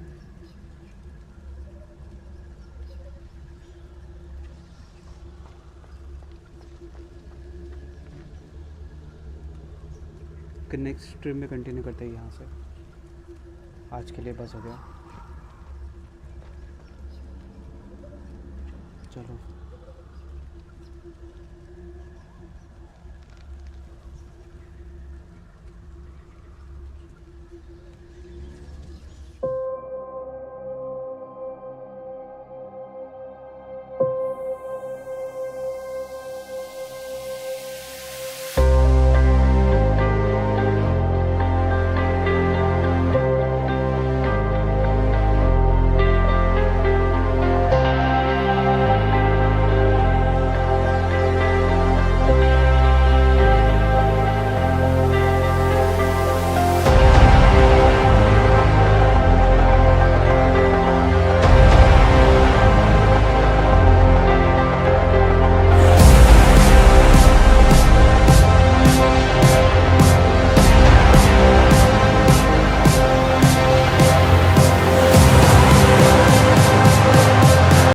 नेक्स्ट स्ट्रीम में कंटिन्यू करते हैं यहाँ से. आज के लिए बस हो गया. चलो.